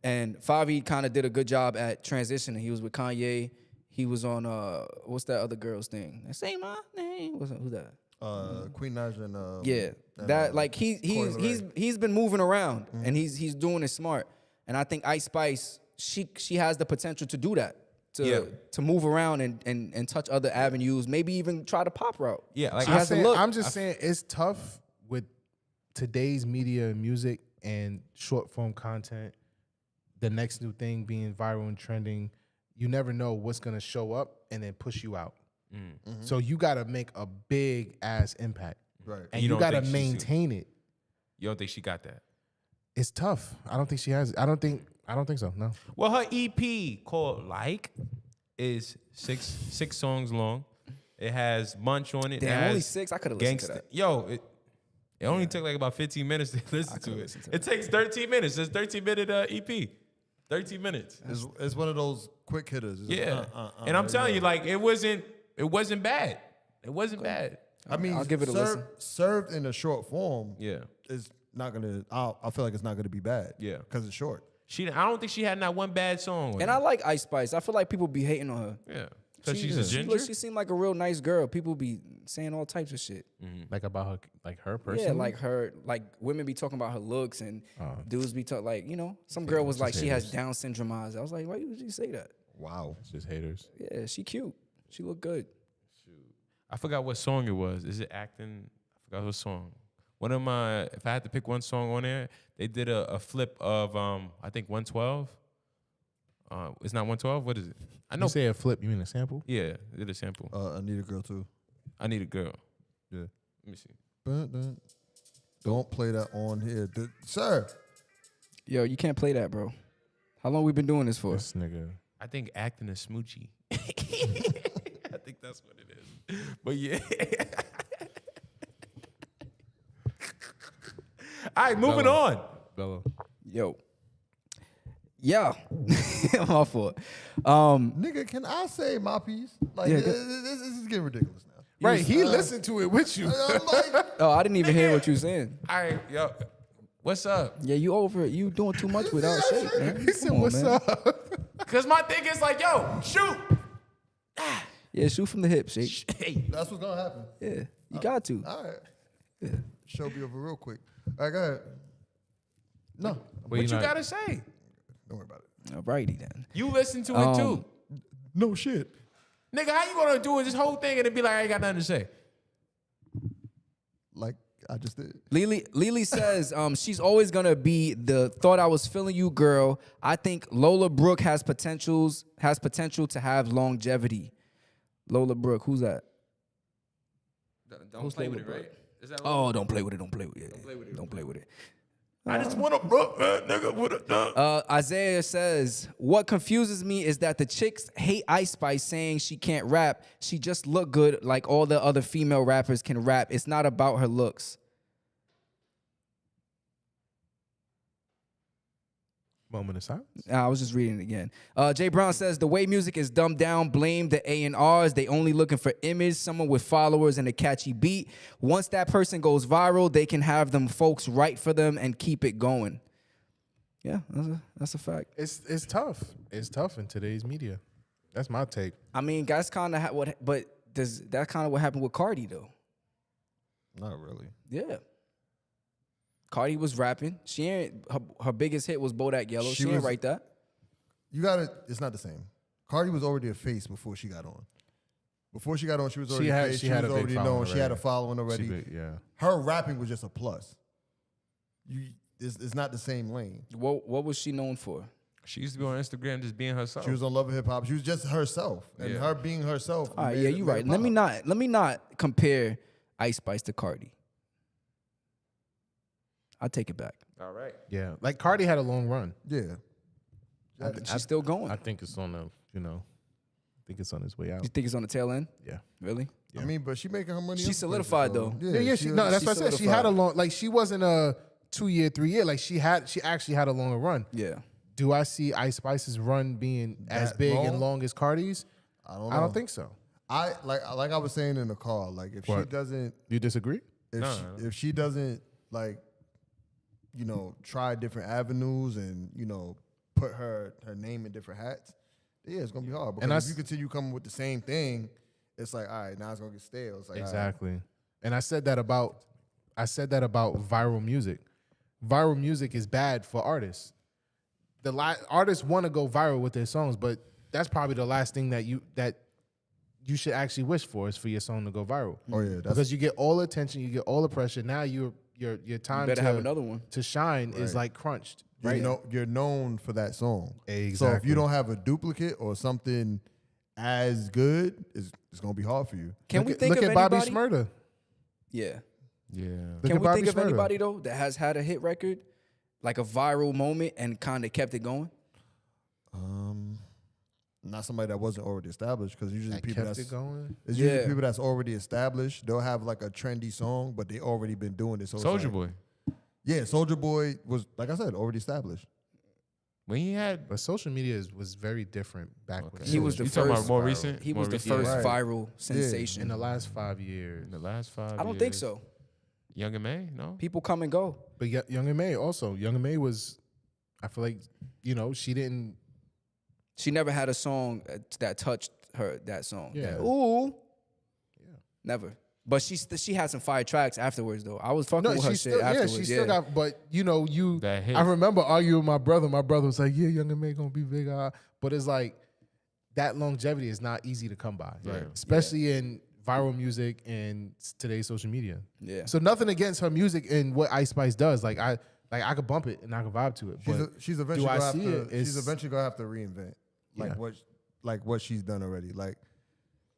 And Favi kind of did a good job at transitioning. He was with Kanye. He was on what's that other girl's thing? Say my name. Who's that? Queen Naja and Yeah, and, that like Coi Leray. he's been moving around and he's doing it smart. And I think Icespice she has the potential to do that. To move around and touch other avenues, maybe even try the pop route. Yeah, like She has the look. I'm just saying it's tough with today's media and music and short form content. The next new thing being viral and trending, you never know what's gonna show up and then push you out. So you gotta make a big ass impact, Right. and You you don't gotta think she's- maintain it. You don't think she got that? It's tough. I don't think she has. I don't think so. No. Well, her EP called Like is six songs long. It has Munch on it. Damn, it has only 6? I coulda listened to Gangsta. that. Yo, it only took like about 15 minutes to listen to it. It takes 13 minutes. It's a 13-minute EP. 13 minutes. It's one of those quick hitters. It's Yeah. like, And I'm telling you, like, it wasn't bad. It wasn't bad. I mean, I'll give it a listen. Served in a short form, Yeah. it's not gonna. I feel like it's not gonna be bad. Yeah. because it's short. I don't think she had not one bad song. And I like Icespice. I feel like people be hating on her. Yeah. Because she's a ginger? She seemed like a real nice girl. People be saying all types of shit. Like about her, like her person. Yeah, like her, like women be talking about her looks and dudes be talking like, some girl was just like she has haters. Down syndrome eyes. I was like, why would you say that? Wow. It's just haters. Yeah, she cute. She look good. I forgot what song it was. Is it Acting? I forgot what song. One of my, if I had to pick one song on there, they did a flip of, I think 112. It's not 112. What is it? I know. You say a flip, you mean a sample? Yeah, they did a sample. I need a girl too. I Need a Girl. Yeah. Let me see. Don't play that on here, sir. Yo, you can't play that, bro. How long we been doing this for? This nigga. I think Acting is Smoochie. I think that's what it is. But yeah. All right, moving on. Bello. Yo. Yeah. My fault. Nigga, can I say my piece? Like, Yeah, this is getting ridiculous now. Right, he listened to it with you. I'm like, Oh, I didn't even hear what you saying. All right, yo. What's up? Yeah, you over it. You doing too much without shit, man. He said, Come on, "What's man. up?" Because my thing is like, yo, shoot. Yeah, shoot from the hip, shake. Hey. that's what's gonna happen. Yeah, you got to. All right. Show be over real quick. All right, go ahead. No, What you gotta say? don't worry about it. Alrighty then. You listen to it too. No shit. Nigga, how you gonna do this whole thing and then be like, I ain't got nothing to say? Like I just did. Lily says she's always gonna be the thought I was feeling you girl. I think Lola Brooke has potential to have longevity. Lola Brooke, who's that? Don't play with it, right? Is that Oh, don't play with it. Don't play with it. Don't play with it. I just want to Brooke, nigga, with a Isaiah says, what confuses me is that the chicks hate Icespice saying she can't rap. She just look good like all the other female rappers can rap. It's not about her looks. Moment of silence. I was just reading it again. Jay Brown says, the way music is dumbed down, blame the A&Rs. They only looking for image, someone with followers and a catchy beat. Once that person goes viral, they can have them folks write for them and keep it going. Yeah, that's a fact. It's tough. It's tough in today's media. That's my take. I mean, that's kind of that's kind of what happened with Cardi, though. Not really. Yeah. Cardi was rapping. She ain't her biggest hit was Bodak Yellow. She ain't write that. It's not the same. Cardi was already a face before she got on. Before she got on, she was already a face. She was already known. She had a following already. Her rapping was just a plus. It's not the same lane. What was she known for? She used to be on Instagram just being herself. She was on Love and Hip Hop. She was just herself, and her being herself. All right, yeah, you're right. Let me not compare Icespice to Cardi. I'll take it back. All right. Yeah, like Cardi had a long run. Yeah, she's still going. I think it's on the, I think it's on its way out. You think it's on the tail end? Yeah. Really? Yeah. I mean, but she making her money. She solidified though. Yeah, no, that's what I said. She had a long, like she wasn't a 2-year, 3-year. Like she actually had a longer run. Yeah. Do I see Icespice's run being as big and long as Cardi's? I don't know. I don't think so. I like I was saying in the car, like if she doesn't, you disagree? If she doesn't like, try different avenues and put her name in different hats, yeah, it's gonna be hard. Because if you continue coming with the same thing, it's like, all right, now it's gonna get stale. It's like exactly. Right. And I said that about viral music. Viral music is bad for artists. Artists want to go viral with their songs, but that's probably the last thing that you should actually wish for is for your song to go viral. Oh yeah, because you get all the attention, you get all the pressure. Now your time to have another one to shine is like crunched. Right? You're known for that song. Exactly. So if you don't have a duplicate or something as good, it's gonna be hard for you. Can we think of anybody? Bobby Shmurda? Yeah. Yeah. Can we think of anybody though that has had a hit record, like a viral moment, and kind of kept it going? Not somebody that wasn't already established, because usually people that's going. It's usually people that's already established. They'll have like a trendy song, but they already been doing it. So Soulja Boy. Yeah, Soulja Boy was, like I said, already established. When he had, but social media was very different back when he was the first. Talking about more recent. He was the first viral sensation in the last 5 years. In the last 5 years. I don't think so. Young and May, no. People come and go. But Young and May also. Young and May was, I feel like, she didn't. She never had a song that touched her. That song. Yeah. Ooh. Yeah. Never. But she had some fire tracks afterwards though. I was fucking with her shit afterwards. Yeah, she still got. But I remember arguing with my brother. My brother was like, "Yeah, Young and May gonna be big." But it's like that longevity is not easy to come by, right? Especially in viral music and today's social media. Yeah. So nothing against her music and what Icespice does. Like I could bump it and I could vibe to it. She's eventually gonna have to reinvent what she's done already. Like,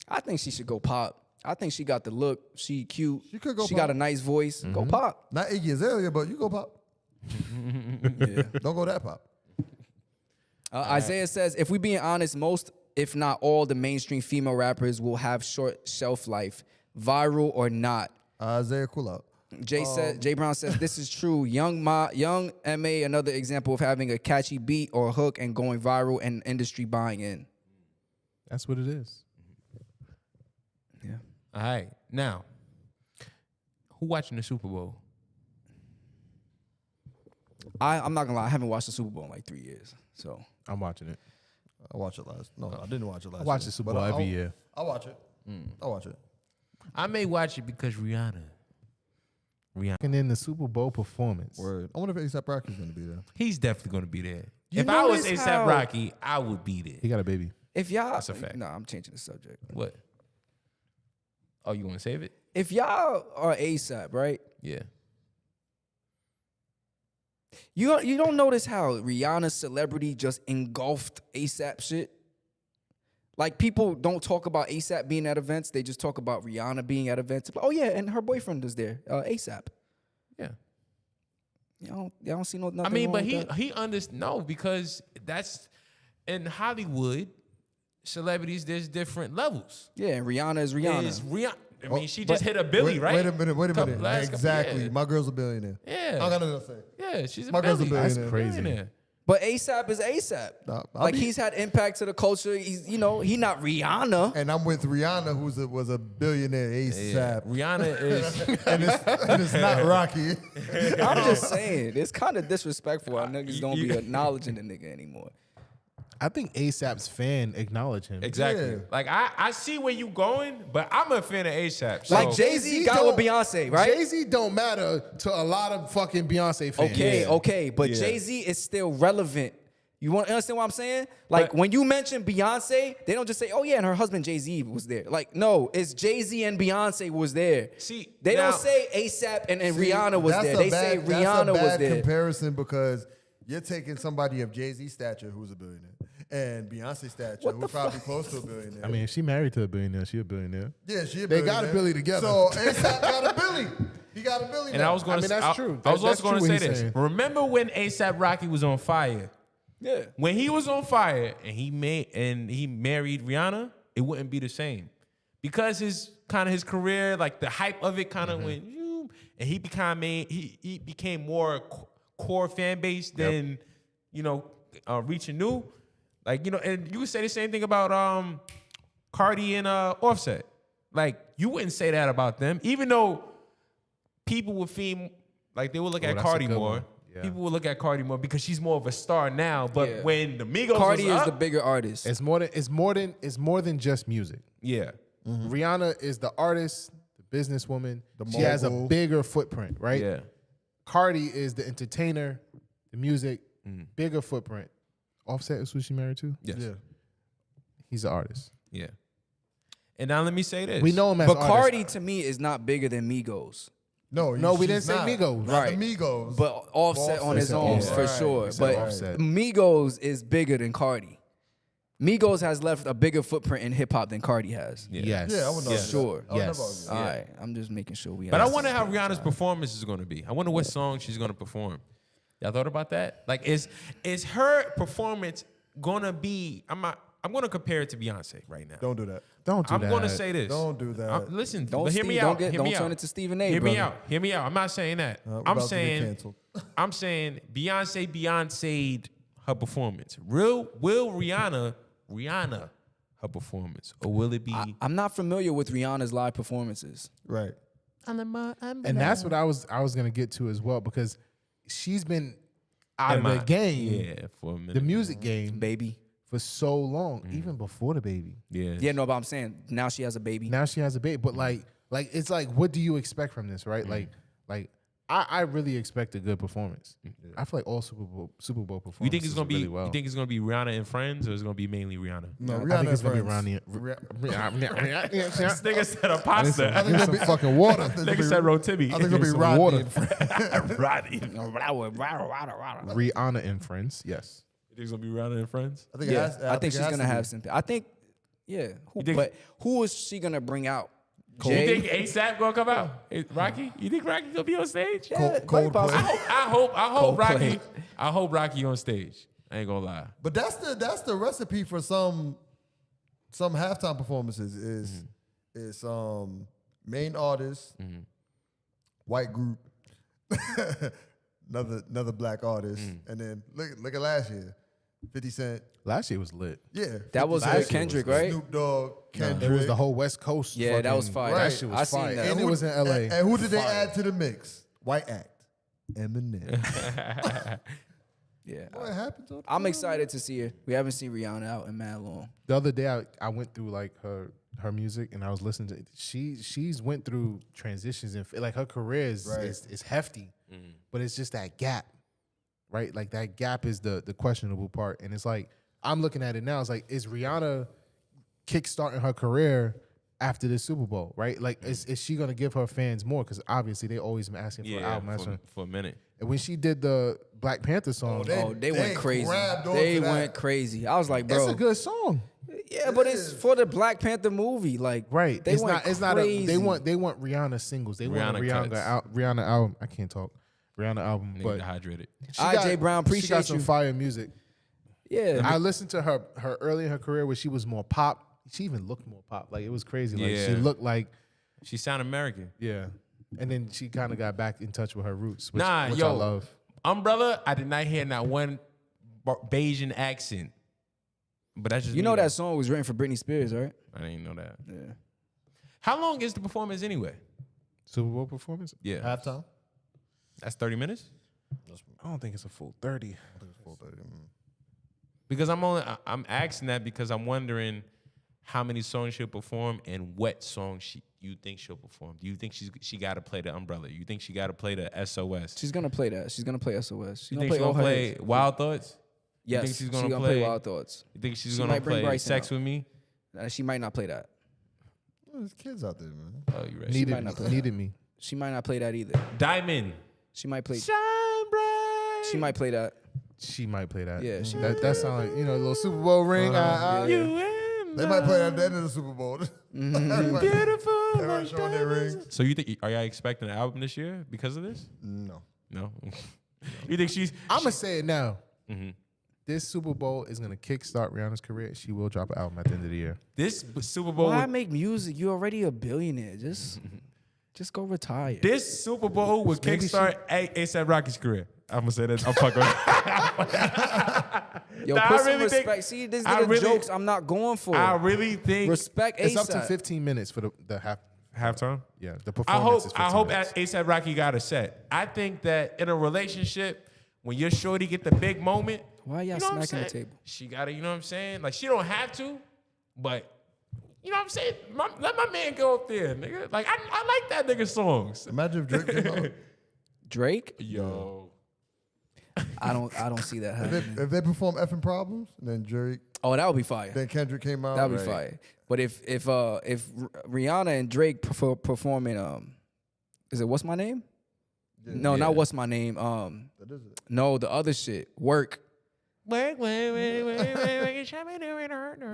I think she should go pop. I think she got the look. She cute. She could go. She got a nice voice. Mm-hmm. Go pop. Not Iggy Azalea, but you go pop. Yeah. Don't go that pop. Isaiah says, if we being honest, most, if not all, the mainstream female rappers will have short shelf life, viral or not. Isaiah, cool out. Jay Brown says, this is true. Young MA, another example of having a catchy beat or hook and going viral and industry buying in. That's what it is. Yeah. All right. Now, who watching the Super Bowl? I'm not gonna lie, I haven't watched the Super Bowl in like 3 years. So I'm watching it. I watched it last. No, I didn't watch it last. I watch the Super Bowl every year. I'll watch it. I'll watch it. I may watch it because Rihanna. And in the Super Bowl performance. Word. I wonder if A$AP Rocky's gonna be there. He's definitely gonna be there. You if I was notice A$AP how- Rocky, I would be there. He got a baby. if y'all, That's a fact. No, I'm changing the subject. What? Oh, you want to save it? If y'all are A$AP, right? Yeah. You don't notice how Rihanna's celebrity just engulfed A$AP shit? Like, people don't talk about A$AP being at events. They just talk about Rihanna being at events. Oh, yeah, and her boyfriend is there, A$AP. Yeah. Y'all don't see nothing I mean, wrong but with that? he understands. No, because that's in Hollywood. Celebrities, there's different levels. Yeah, and Rihanna is Rihanna. Is Rihanna? I mean, she just hit a Billy, right? Wait a minute. Last couple- Exactly. yeah. My girl's a billionaire. Yeah. I got nothing to say. Yeah, she's a My girl's a Billy. billionaire. That's crazy. Billionaire. But A$AP is A$AP. I'll be- He's had impact to the culture. He's, he not Rihanna. And I'm with Rihanna, was a billionaire A$AP. Yeah. Rihanna is. and it's not Rocky. I'm just saying, it's kind of disrespectful how niggas don't be acknowledging the nigga anymore. I think ASAP's fan acknowledge him. Exactly. Yeah. Like I see where you going, but I'm a fan of ASAP. So. Like Jay-Z got with Beyonce, right? Jay-Z don't matter to a lot of fucking Beyonce fans. Okay, but Yeah. Jay-Z is still relevant. You want to understand what I'm saying? Like when you mention Beyonce, they don't just say, "Oh yeah," and her husband Jay-Z was there. Like no, it's Jay-Z and Beyonce was there. See, they now- don't say ASAP and See, Rihanna was that's there. a They bad- say that's Rihanna a was bad there. comparison because you're taking somebody of Jay-Z stature who's a billionaire and Beyonce stature who's probably close to a billionaire. I mean, if she married to a billionaire, she a billionaire. yeah, she a They billionaire. got a Billy together. So ASAP got a Billy. He got a Billy. And now. I was going to that's true. I was That's also going true to what say he's this. saying. Remember when ASAP Rocky was on fire? Yeah. When he was on fire and he married Rihanna, it wouldn't be the same. Because his career, like the hype of it kind of went, and he became more core fan base than, reaching new. Like, and you would say the same thing about Cardi and Offset. Like, you wouldn't say that about them, even though people would feel like they would look at that's a Cardi good more. one. Yeah. People will look at Cardi more because she's more of a star now. But Yeah. when the Migos Cardi was is up, the bigger artist. It's more than just music. yeah, Rihanna is the artist, the businesswoman. The She has a mogul. bigger footprint, right? yeah, Cardi is the entertainer, the music, bigger footprint. Offset is who she married to. yes, Yeah. He's an artist. yeah. And now let me say this: We know him as But artist. Cardi to me is not bigger than Migos. No, we didn't she's say not. Migos. Not Right. the Migos. But Offset on his said own Offset. for Right. sure. We said But Offset. Migos is bigger than Cardi. Migos has left a bigger footprint in hip hop than Cardi has. Yes. yeah, I would know. Yeah. that. Sure. I would Yes. never argue. All right, I'm just making sure we. But I have wonder this. how Rihanna's performance is going to be. I wonder what song she's going to perform. Y'all thought about that? Like, is her performance going to be? I'm going to compare it to Beyonce right now. Don't do that. Don't do I'm that. going to say this. Don't do that. Listen, Don't hear me Steve- out. don't Hear me turn out. it to Stephen A. Hear me brother. out. Hear me out. I'm not saying that. We're I'm about to get saying canceled. Beyonce'd her performance. Will Rihanna her performance, or will it be? I'm not familiar with Rihanna's live performances. Right. And that's what I was gonna get to as well, because she's been out of the game, Yeah, for a minute. the music game, Baby. for so long, even before the baby. Yeah. Yeah, no, but I'm saying now she has a baby. Now she has a baby, but like it's like, what do you expect from this, right? Like I really expect a good performance. I feel like all Super Bowl performances. You think it's gonna be? really well. You think it's gonna be Rihanna and Friends, or it's gonna be mainly Rihanna? No, I Rihanna think it's gonna be friends. Rihanna. This nigga said a I pasta. need some fucking water. Nigga said Rotimi. I think it'll be Some Rodney water. and friends. Rodney. Rihanna and Friends, yes. You think it's gonna be Rihanna and Friends? I think it Yeah, has, I think it she's has gonna to have be. some. I think, yeah. think- But who is she gonna bring out? You Jay? think ASAP gonna come out? Rocky? You think Rocky gonna be on stage? Yeah, Cold quite possible. I hope Rocky. Coldplay. I hope Rocky on stage. I ain't gonna lie. But that's the recipe for some halftime performances is main artist, white group, another black artist, and then look at last year, 50 Cent. Last year was lit. Yeah, That was Last year Kendrick, was right? Snoop Dogg, Kendrick. It was the whole West Coast. Yeah, that was fucking- fire. That Right. shit I was seen fire. that. And it was in LA. And who did they Fire. add to the mix? White Act. Eminem. Yeah. What happened to I'm excited to see her. We haven't seen Rihanna out in mad long. The other day, I went through like her music, and I was listening to. She's went through transitions, and like her career is hefty, but it's just that gap, right? Like that gap is the questionable part, and it's like I'm looking at it now. It's like, is Rihanna kickstarting her career after the Super Bowl, right? Like, is she gonna give her fans more? Because obviously they always been asking for an album. That's when- for a minute. and when she did the Black Panther song, They went crazy. grabbed onto They that. went crazy. I was like, bro. it's a good song. Yeah, but it's for the Black Panther movie. Like, Right. They It's went not. It's not. crazy. They want Rihanna singles. They want a Rihanna cuts. Rihanna album. I can't talk. Rihanna album. Nigga But dehydrated. she All right, got- Jay Brown, She appreciate got some you. fire music. Yeah. I listened to her early in her career where she was more pop. She even looked more pop. Like, it was crazy. Like, she Yeah. looked like, She sound American. yeah. And then she kind of got back in touch with her roots, which, Nah, which yo. I love. Umbrella, I did not hear not one Bayesian accent. But that's just You me, know though. that song was written for Britney Spears, right? I didn't know that. Yeah. How long is the performance anyway? Super Bowl performance? Yeah. Halftime. That's 30 minutes? I don't think it's a full 30. Because I'm asking that because I'm wondering how many songs she'll perform and what song you think she'll perform. Do you think she got to play the Umbrella? You think she got to play the SOS? She's gonna play that. She's gonna play SOS. You think she's gonna play Wild Thoughts? Yes, you think she's gonna play Wild Thoughts. You think she's She gonna might bring play Bryson Sex out. with Me? She might not play that. There's kids out there, man. Oh, you right. Needed me. She might not play that either. Diamond. She might play. Shine bright. She might play that. She might play that. Yeah, she that sound like, you know, a little Super Bowl ring. They might play that at the end of the Super Bowl. Beautiful. Everybody showing their rings. So you think are y'all expecting an album this year because of this? No. No. You think she's? I'm gonna say it now. Mhm. This Super Bowl is gonna kickstart Rihanna's career. She will drop an album at the end of the year. This Super Bowl. Why make music? You're already a billionaire. Just go retire. This Super Bowl would kickstart A$AP Rocky's career. I'm gonna say that. I'm fucking. Yo, Nah, put I some really respect. think- See, these I little really- jokes I'm not going for. I really think Respect It's ASAP. up to 15 minutes for the half. halftime. Yeah, the I performance is 15 hope minutes. A$AP Rocky got a set. I think that in a relationship, when your shorty get the big moment, Why y'all you know what I'm smacking the saying? table? She gotta, you know what I'm saying? Like she don't have to, but you know what I'm saying? Let my man go up there, nigga. Like I like that nigga songs. Imagine if Drake came out. Drake? Yo. I don't see that happening. If they perform Effing Problems, then Drake, Oh, that would be fire. then Kendrick came out. That would be fire. But if Rihanna and Drake performing is it What's My Name? No, Yeah. not What's My Name. That is it. No, the other shit. Work. Wait. And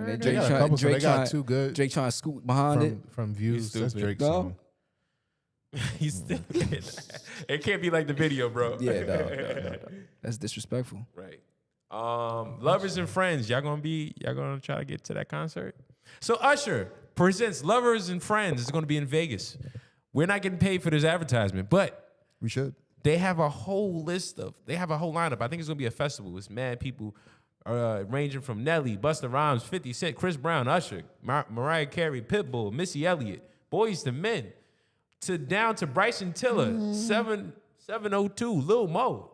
then They got a couple, so they got two good Drake trying to scoot behind it. from Views. That's stupid. Drake's No? song. He's still. It can't be like the video, bro. Yeah, no. That's disrespectful. Right. Lovers and Friends. Y'all gonna try to get to that concert? So Usher presents Lovers and Friends. It's gonna be in Vegas. We're not getting paid for this advertisement, but We should. they have a whole lineup. I think it's gonna be a festival. It's mad people ranging from Nelly, Busta Rhymes, 50 Cent, Chris Brown, Usher, Mariah Carey, Pitbull, Missy Elliott, Boyz II Men, down to Bryson Tiller, 702, Lil Mo,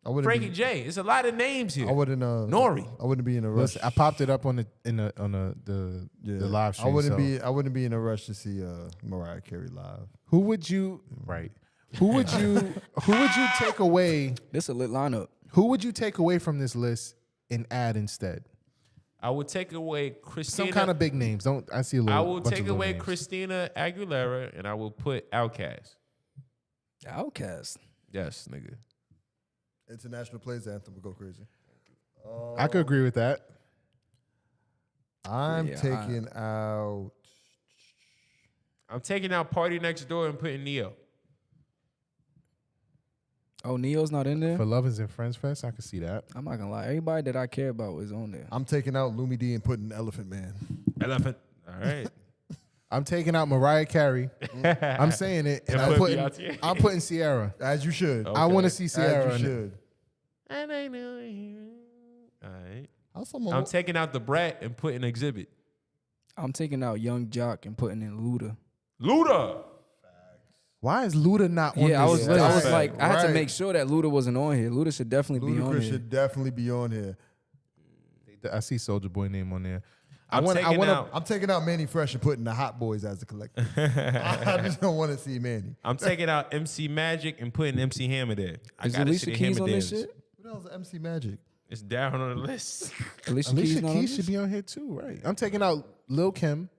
I wouldn't Frankie be, J. It's a lot of names here. I wouldn't. Nori. I wouldn't be in a rush. Listen, I popped it up on the live stream. I wouldn't so be. I wouldn't be in a rush to see Mariah Carey live. Who would you take away? This a lit lineup. Who would you take away from this list and add instead? I would take away Christina. Some kind of big names. Don't I see a little? I will bunch of take little away names. Christina Aguilera and I will put Outkast. Outcast. Yes, nigga. International Plays Anthem would go crazy. I could agree with that. I'm Yeah, taking out. I'm taking out Party Next Door and putting Neo. Oh, Neo's not in there? For Lovers and Friends Fest, I could see that. I'm not gonna lie. Everybody that I care about is on there. I'm taking out Lumi D and putting Elephant Man. Elephant. All right. I'm taking out Mariah Carey. I'm saying it, and And I'm put putting Beyonce. I'm putting Sierra. As you should. I want to see As Sierra. you in it. should. All right. How's someone? I'm taking out the Brat and putting Exhibit. I'm taking out Young Jock and putting in Luda. Luda. Why is Luda not on Yeah, I this was, list? I was like, I had to Right. make sure that Luda wasn't on here. Luda should definitely be on Ludacris here. should definitely be on here. I see Soulja Boy name on there. I'm taking out. I'm taking out Manny Fresh and putting the Hot Boys as the collective. I just don't want to see Manny. I'm taking out MC Magic and putting MC Hammer there. I Is gotta Alicia see the Keys Hammer on this dance. shit? What else is MC Magic? It's down on the list. Alicia Alicia Keys not on Keys this? should be on here too, right? I'm taking out Lil Kim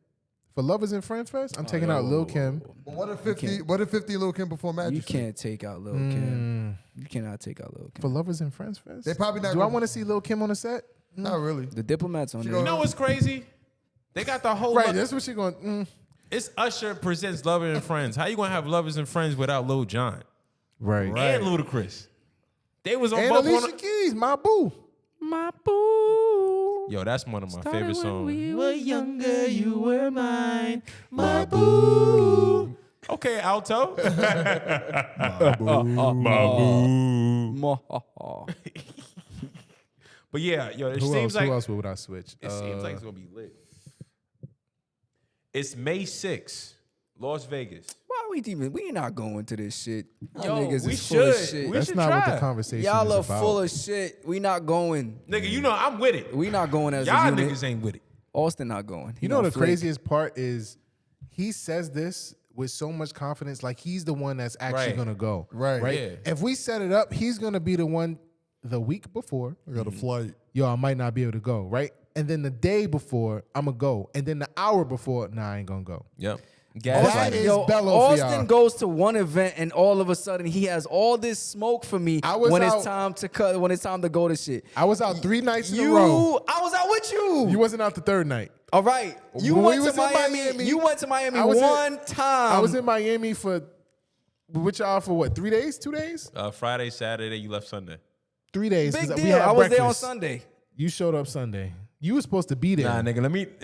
for Lovers and Friends Fest. I'm taking out Lil Kim. But what if 50? What if 50 Lil Kim before Magic? You can't take out Lil Kim. You cannot take out Lil Kim. For Lovers and Friends Fest. They probably not Do I gonna- want to see Lil Kim on the set? Not really. The Diplomats on there. You know what's crazy? They got the whole. Right, that's what she going. It's Usher presents Lovers and Friends. How you gonna have Lovers and Friends without Lil Jon Right. and Ludacris? They was on And both. Alicia Keys, my boo. My boo. Yo, that's one of my favorite songs. We were younger, you were mine. My boo. Okay, alto. My boo. But yeah, yo, it Who seems like who else would I switch? it seems like it's gonna be lit. It's May 6th, Las Vegas. We not going to this shit. Y'all Yo, niggas we is full of should. shit. We That's should not what try. the conversation Y'all is are about. full of shit. We not going. Nigga, you know I'm with it. We not going as Y'all a unit. niggas ain't with it. Austin not going. He You know gonna the flake. craziest part is he says this with so much confidence, like he's the one that's actually Right. gonna go. Right. Yeah. If we set it up, he's gonna be the one the week before. I got a flight. Yo, I might not be able to go, right? And then the day before, I'm gonna go. And then the hour before, nah, I ain't gonna go. Yep. That is Yo, bellow for Austin y'all. goes to one event and all of a sudden he has all this smoke for me I was when out- it's time to cut. When it's time to go to shit. I was out 3 nights in a row. I was out with you. You wasn't out the third night. All right. You When went we to was in Miami. Miami, You went to Miami I was in- one time. I was in Miami with y'all for what, 3 days, 2 days? Friday, Saturday, you left Sunday. 3 days. Big 'cause deal. we had I was there on breakfast. Sunday. You showed up Sunday. You were supposed to be there. Nah, nigga,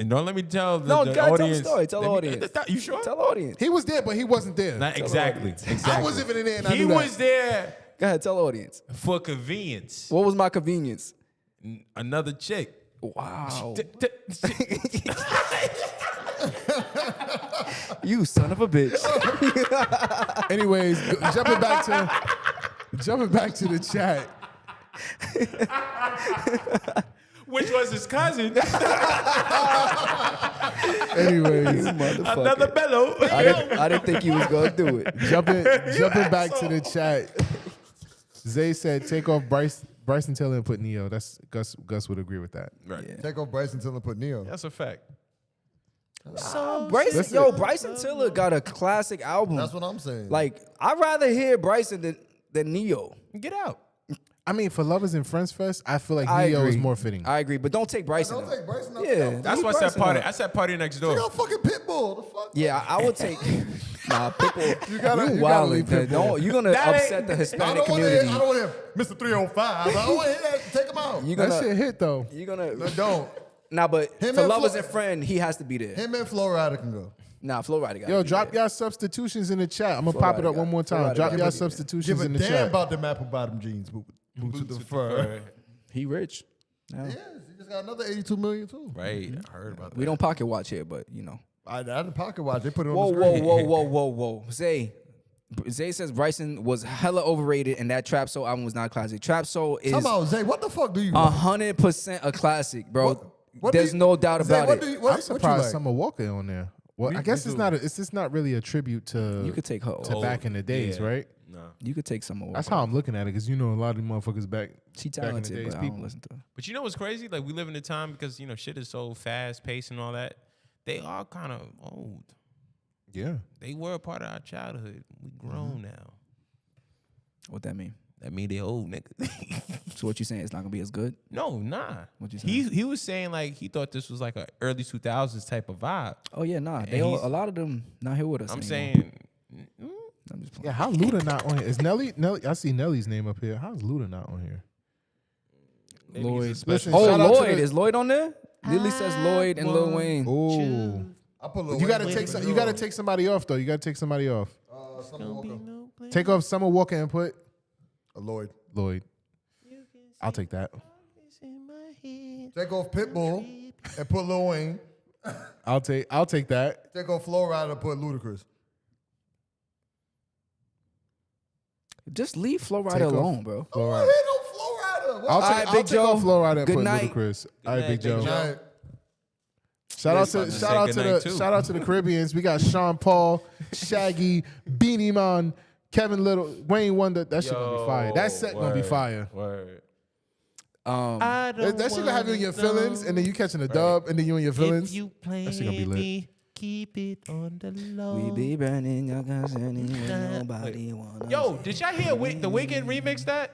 don't let me tell the, No, the gotta tell the audience. story. Tell the Let me- audience. You sure? Tell the audience. He was there, but he wasn't there. Not exactly. Exactly. I wasn't even there, and I He knew that. was there Go ahead. Tell the audience. for convenience. What was my convenience? Another chick. Wow. You son of a bitch. Anyways, jumping back to the chat. Which was his cousin. Anyways, Another bellow. I didn't think you was gonna do it. jumping back to the chat. Zay said, "Take off Bryson Tiller and put Neo." That's Gus would agree with that. Right. Take off Bryson Tiller and put Neo. That's a fact. Bryson Tiller got a classic album. That's what I'm saying. Like, I'd rather hear Bryson than Neo. Get out. I mean, for Lovers and Friends Fest, I feel like I Neo agree. is more fitting. I agree, but don't take Bryson. Don't out. take Bryson out. Yeah, That's leave why I said Bryson party. out. I said party next They door. got fucking Pitbull. The fuck? Yeah, I would take. Nah, Pitbull. You gotta wildin', leave man. Pitbull. Don't. You're gonna That ain't- upset the I Hispanic don't want to community. hear Mr. 305. I don't want to hear that. Take him out. You're That gonna. shit hit though. You're gonna. No, don't. Nah, but Him for and Lovers Flo- and Friend, he has to be there. Him and Flo Rida can go. Nah, Flo Rida got. Yo, drop y'all substitutions in the chat. I'm gonna pop it up one more time. Drop y'all substitutions Give a in the damn chat. about them apple bottom jeans. Boots with the fur. He rich. No. Yes, he just got another 82 million too. Right. I heard about that. We don't pocket watch here, but you know. I didn't pocket watch. They put it on Whoa, the whoa, screen. whoa. Zay says Bryson was hella overrated and that Trap Soul album was not a classic. Trap Soul is Come on, Zay. What the fuck do you want? 100% a classic, bro. What do There's you- no doubt Zay, about what it. do you- what I'm you surprised like? Summer Walker on there. Well, I guess it's not. It's just not really a tribute to. You could take her. to back in the days, yeah. right? No. You could take some more. That's how I'm looking at it, because you know a lot of these motherfuckers back. She back in the talented, days, but I people. don't listen to her. But you know what's crazy? Like, we live in a time because, shit is so fast paced and all that. They are kind of old. Yeah. They were a part of our childhood. We grown now. What that mean? That mean they old, nigga. So what you saying? It's not gonna be as good? No, nah. What you saying? He was saying like he thought this was like a early 2000s type of vibe. Oh yeah, nah. They And all, he's- a lot of them not here with us. I'm anymore. saying, I'm just playing. Yeah. How Luda not on here? Is Nelly? I see Nelly's name up here. How's Luda not on here? maybe he's a Lloyd. special- Listen, Oh, shout out to Lloyd. the- Is Lloyd on there? Lily says Lloyd and Lil Wayne. Oh. I put Lil You gotta Wayne take in the you gotta drawer. take somebody off though. You gotta take somebody off. Summer Walker. Take off Summer Walker and put Lloyd. Lloyd. I'll take that. Take off Pitbull and put Lil Wayne. I'll take that. Take off Flo Rida and put Ludacris. Just leave Flo Take Rida off. alone, bro. I don't want to hear no Flo Rida. I'll right, take Big Joe. off Flo Rida and Good put night. Ludacris. All right, night, Big Joe. Big Joe. All right. Shout out about to to shout say out good to night, the too. shout out to the Caribbeans. We got Sean Paul, Shaggy, Beanie Man, Kevin Little, Wayne Wonder. That shit gonna be fire. That set gonna be fire. Word. That shit gonna have you in your feelings, and then you catching a dub, and then you in your feelings. That shit gonna be lit. Keep it on the low. We be burning your guns anyway. Nobody wanna. Yo, did y'all hear the Weeknd remix that?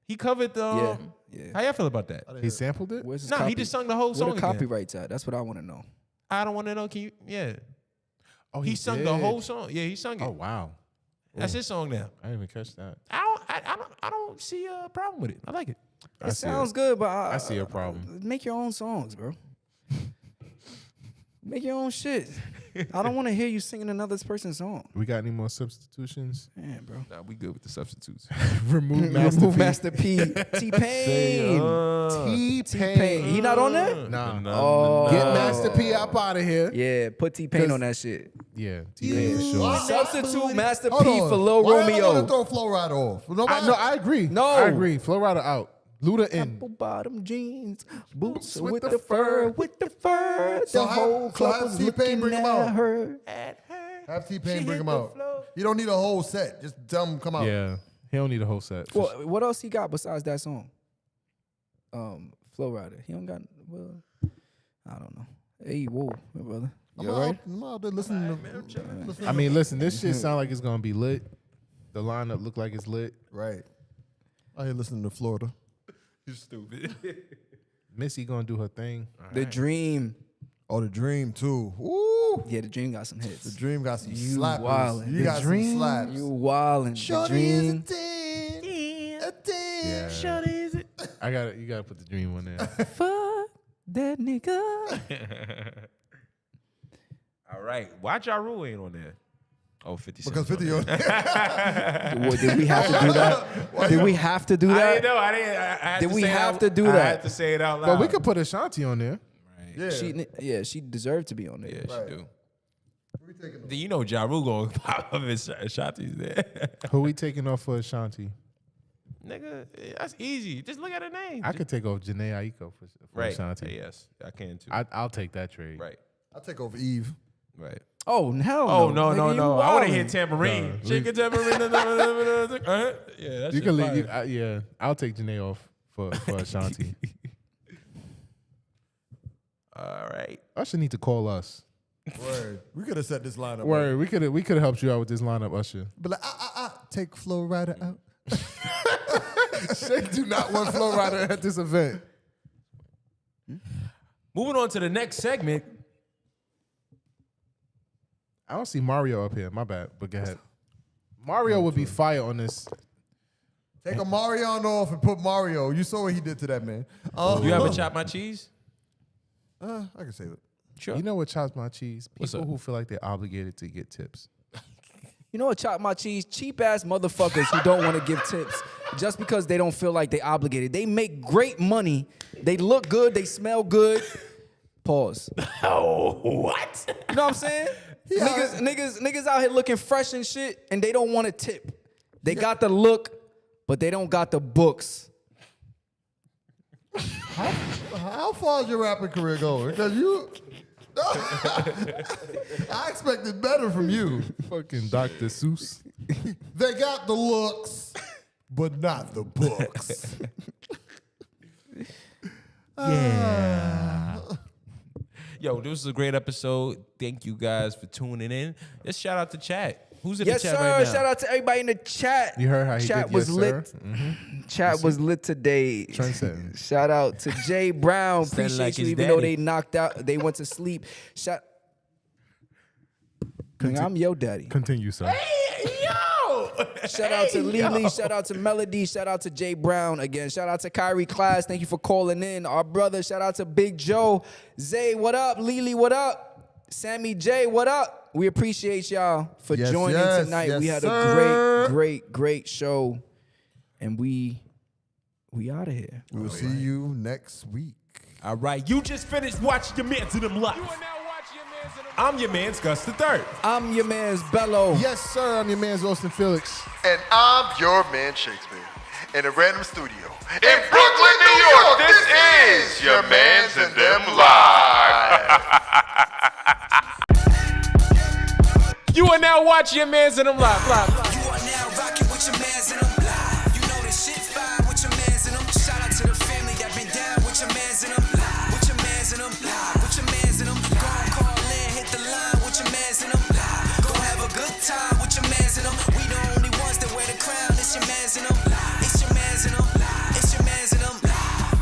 He covered the. Yeah. How y'all feel about that? He sampled it. Where's his Nah, copy? he just sung the whole song Where the again. copyrights at? That's what I want to know. I don't want to know. Can you? Yeah. Oh, He sung the did. whole song. Yeah, he sung it. Oh wow, That's his song now. I didn't even catch that. I don't see a problem with it. I like it. I It see sounds good, but I see a problem. Make your own songs, bro. Make your own shit. I don't want to hear you singing another person's song. We got any more substitutions? Man, bro. Nah, we good with the substitutes. Remove Master Remove P. Master P. T-Pain. T-Pain. He not on there? Nah. Oh. Get Master P up out of here. Yeah, put T-Pain on that shit. Yeah, T-Pain for sure. Substitute Master P Hold on. for Lil Why y'all Romeo. wanna throw Flo Rida off? Nobody. I agree. No. I agree. Flow Rider out. Luda in. Apple bottom jeans, boots with the fur, The So whole have club was T-Pain looking bring him at out. her. Have T-Pain bring him out. You don't need a whole set. Just tell him come out. Yeah, he don't need a whole set. Well, what else he got besides that song? Flow Rider. He don't got. Well, I don't know. Hey, whoa, my brother. You all right? I'm out there listening to. I mean, listen, this shit sound like it's gonna be lit. The lineup look like it's lit. Right. I here listening to Florida. You stupid. Missy gonna do her thing. The Dream. Oh, The Dream too. Ooh. Yeah, The Dream got some hits. The Dream got some You slappers. wildin'. You The got Dream? some slaps. You wildin'. The Shorty is a Dream. 10. A 10. Yeah. Shorty is it? You gotta put the Dream on there. Fuck that nigga. All right. Why Ja Rule ain't on there? Oh, 50 Cent. Because 50 on What, did we have to do that? Did we have to do I that? didn't know. I had Did to we say have it to do I that? had to say it out loud. But we could put Ashanti on there. Yeah. She deserved to be on there. Yeah, Right. she do. Do you know Ja Rule gonna pop up his Ashanti's there? Who we taking off for Ashanti? Nigga, that's easy. Just look at her name. I could take off Janae Aiko for right. Ashanti. Yes, I can too. I'll take that trade. right. I'll take over Eve. Right. Oh, hell Oh no. no, Nigga, you no. I want to wildin'. hear Tambourine. No, Chicken Tambourine. Yeah, that's You can leave. Yeah, I'll take Janae off for Ashanti. All right. Usher need to call us. Word. We could have set this lineup. Word, Up. we could have helped you out with this lineup, Usher. But like, take Flo Rida out. Shake do not want Flow Rider at this event. Moving on to the next segment. I don't see Mario up here. My bad, but go ahead. Mario would be fire on this. Take a Marion off and put Mario. You saw what he did to that man. You ever chop my cheese? I can say that. Sure. You know what chops my cheese? What's People up? who feel like they're obligated to get tips. You know what, chop my cheese? Cheap ass motherfuckers who don't want to give tips just because they don't feel like they obligated. They make great money. They look good. They smell good. Pause. Oh, what? You know what I'm saying? Niggas out here looking fresh and shit, and they don't want to tip. They got the look, but they don't got the books. How far is your rapping career going? Because you, I expected better from you. Fucking Dr. Seuss. They got the looks, but not the books. Yo, this was a great episode. Thank you guys for tuning in. Let's shout out to chat. Who's in the Yes, chat sir. right now? Shout out to everybody in the chat. You heard how he chat did was yes, lit. sir? Mm-hmm. Chat was lit today. Trendsetting. Shout out to Jay Brown. Standing Appreciate like you, his even though daddy. they knocked out, they went to sleep. I'm your daddy. Continue, sir. Yo! Shout out to Lily. Shout out to Melody. Shout out to Jay Brown again. Shout out to Kyrie Class. Thank you for calling in. Our brother. Shout out to Big Joe. Zay, what up? Lily, what up? Sammy J, what up? We appreciate y'all for Yes, joining yes, tonight. yes, We had sir. a great show. And we out of here. We will see you next week. All right, you just finished watching your Mans in them live. I'm your man's Gus the Third. I'm your man's Bello. Yes, sir. I'm your man's Austin Felix. And I'm your man Shakespeare in a random studio in Brooklyn, New York. This is your man's and them live. You are now watching your Mans in them live. You are now rocking with your mans in them live. You know this shit fine with your mans in them. Shout out to the family that been down with your mans in them live. With your mans in them live. With your mans in them. Go and call in, hit the line with your mans in them live. Go have a good time with your mans in them. We the only ones that wear the crown. It's your mans in them live. It's your mans in them live. It's your mans in them live.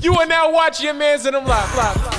You are now watching your Mans in them live.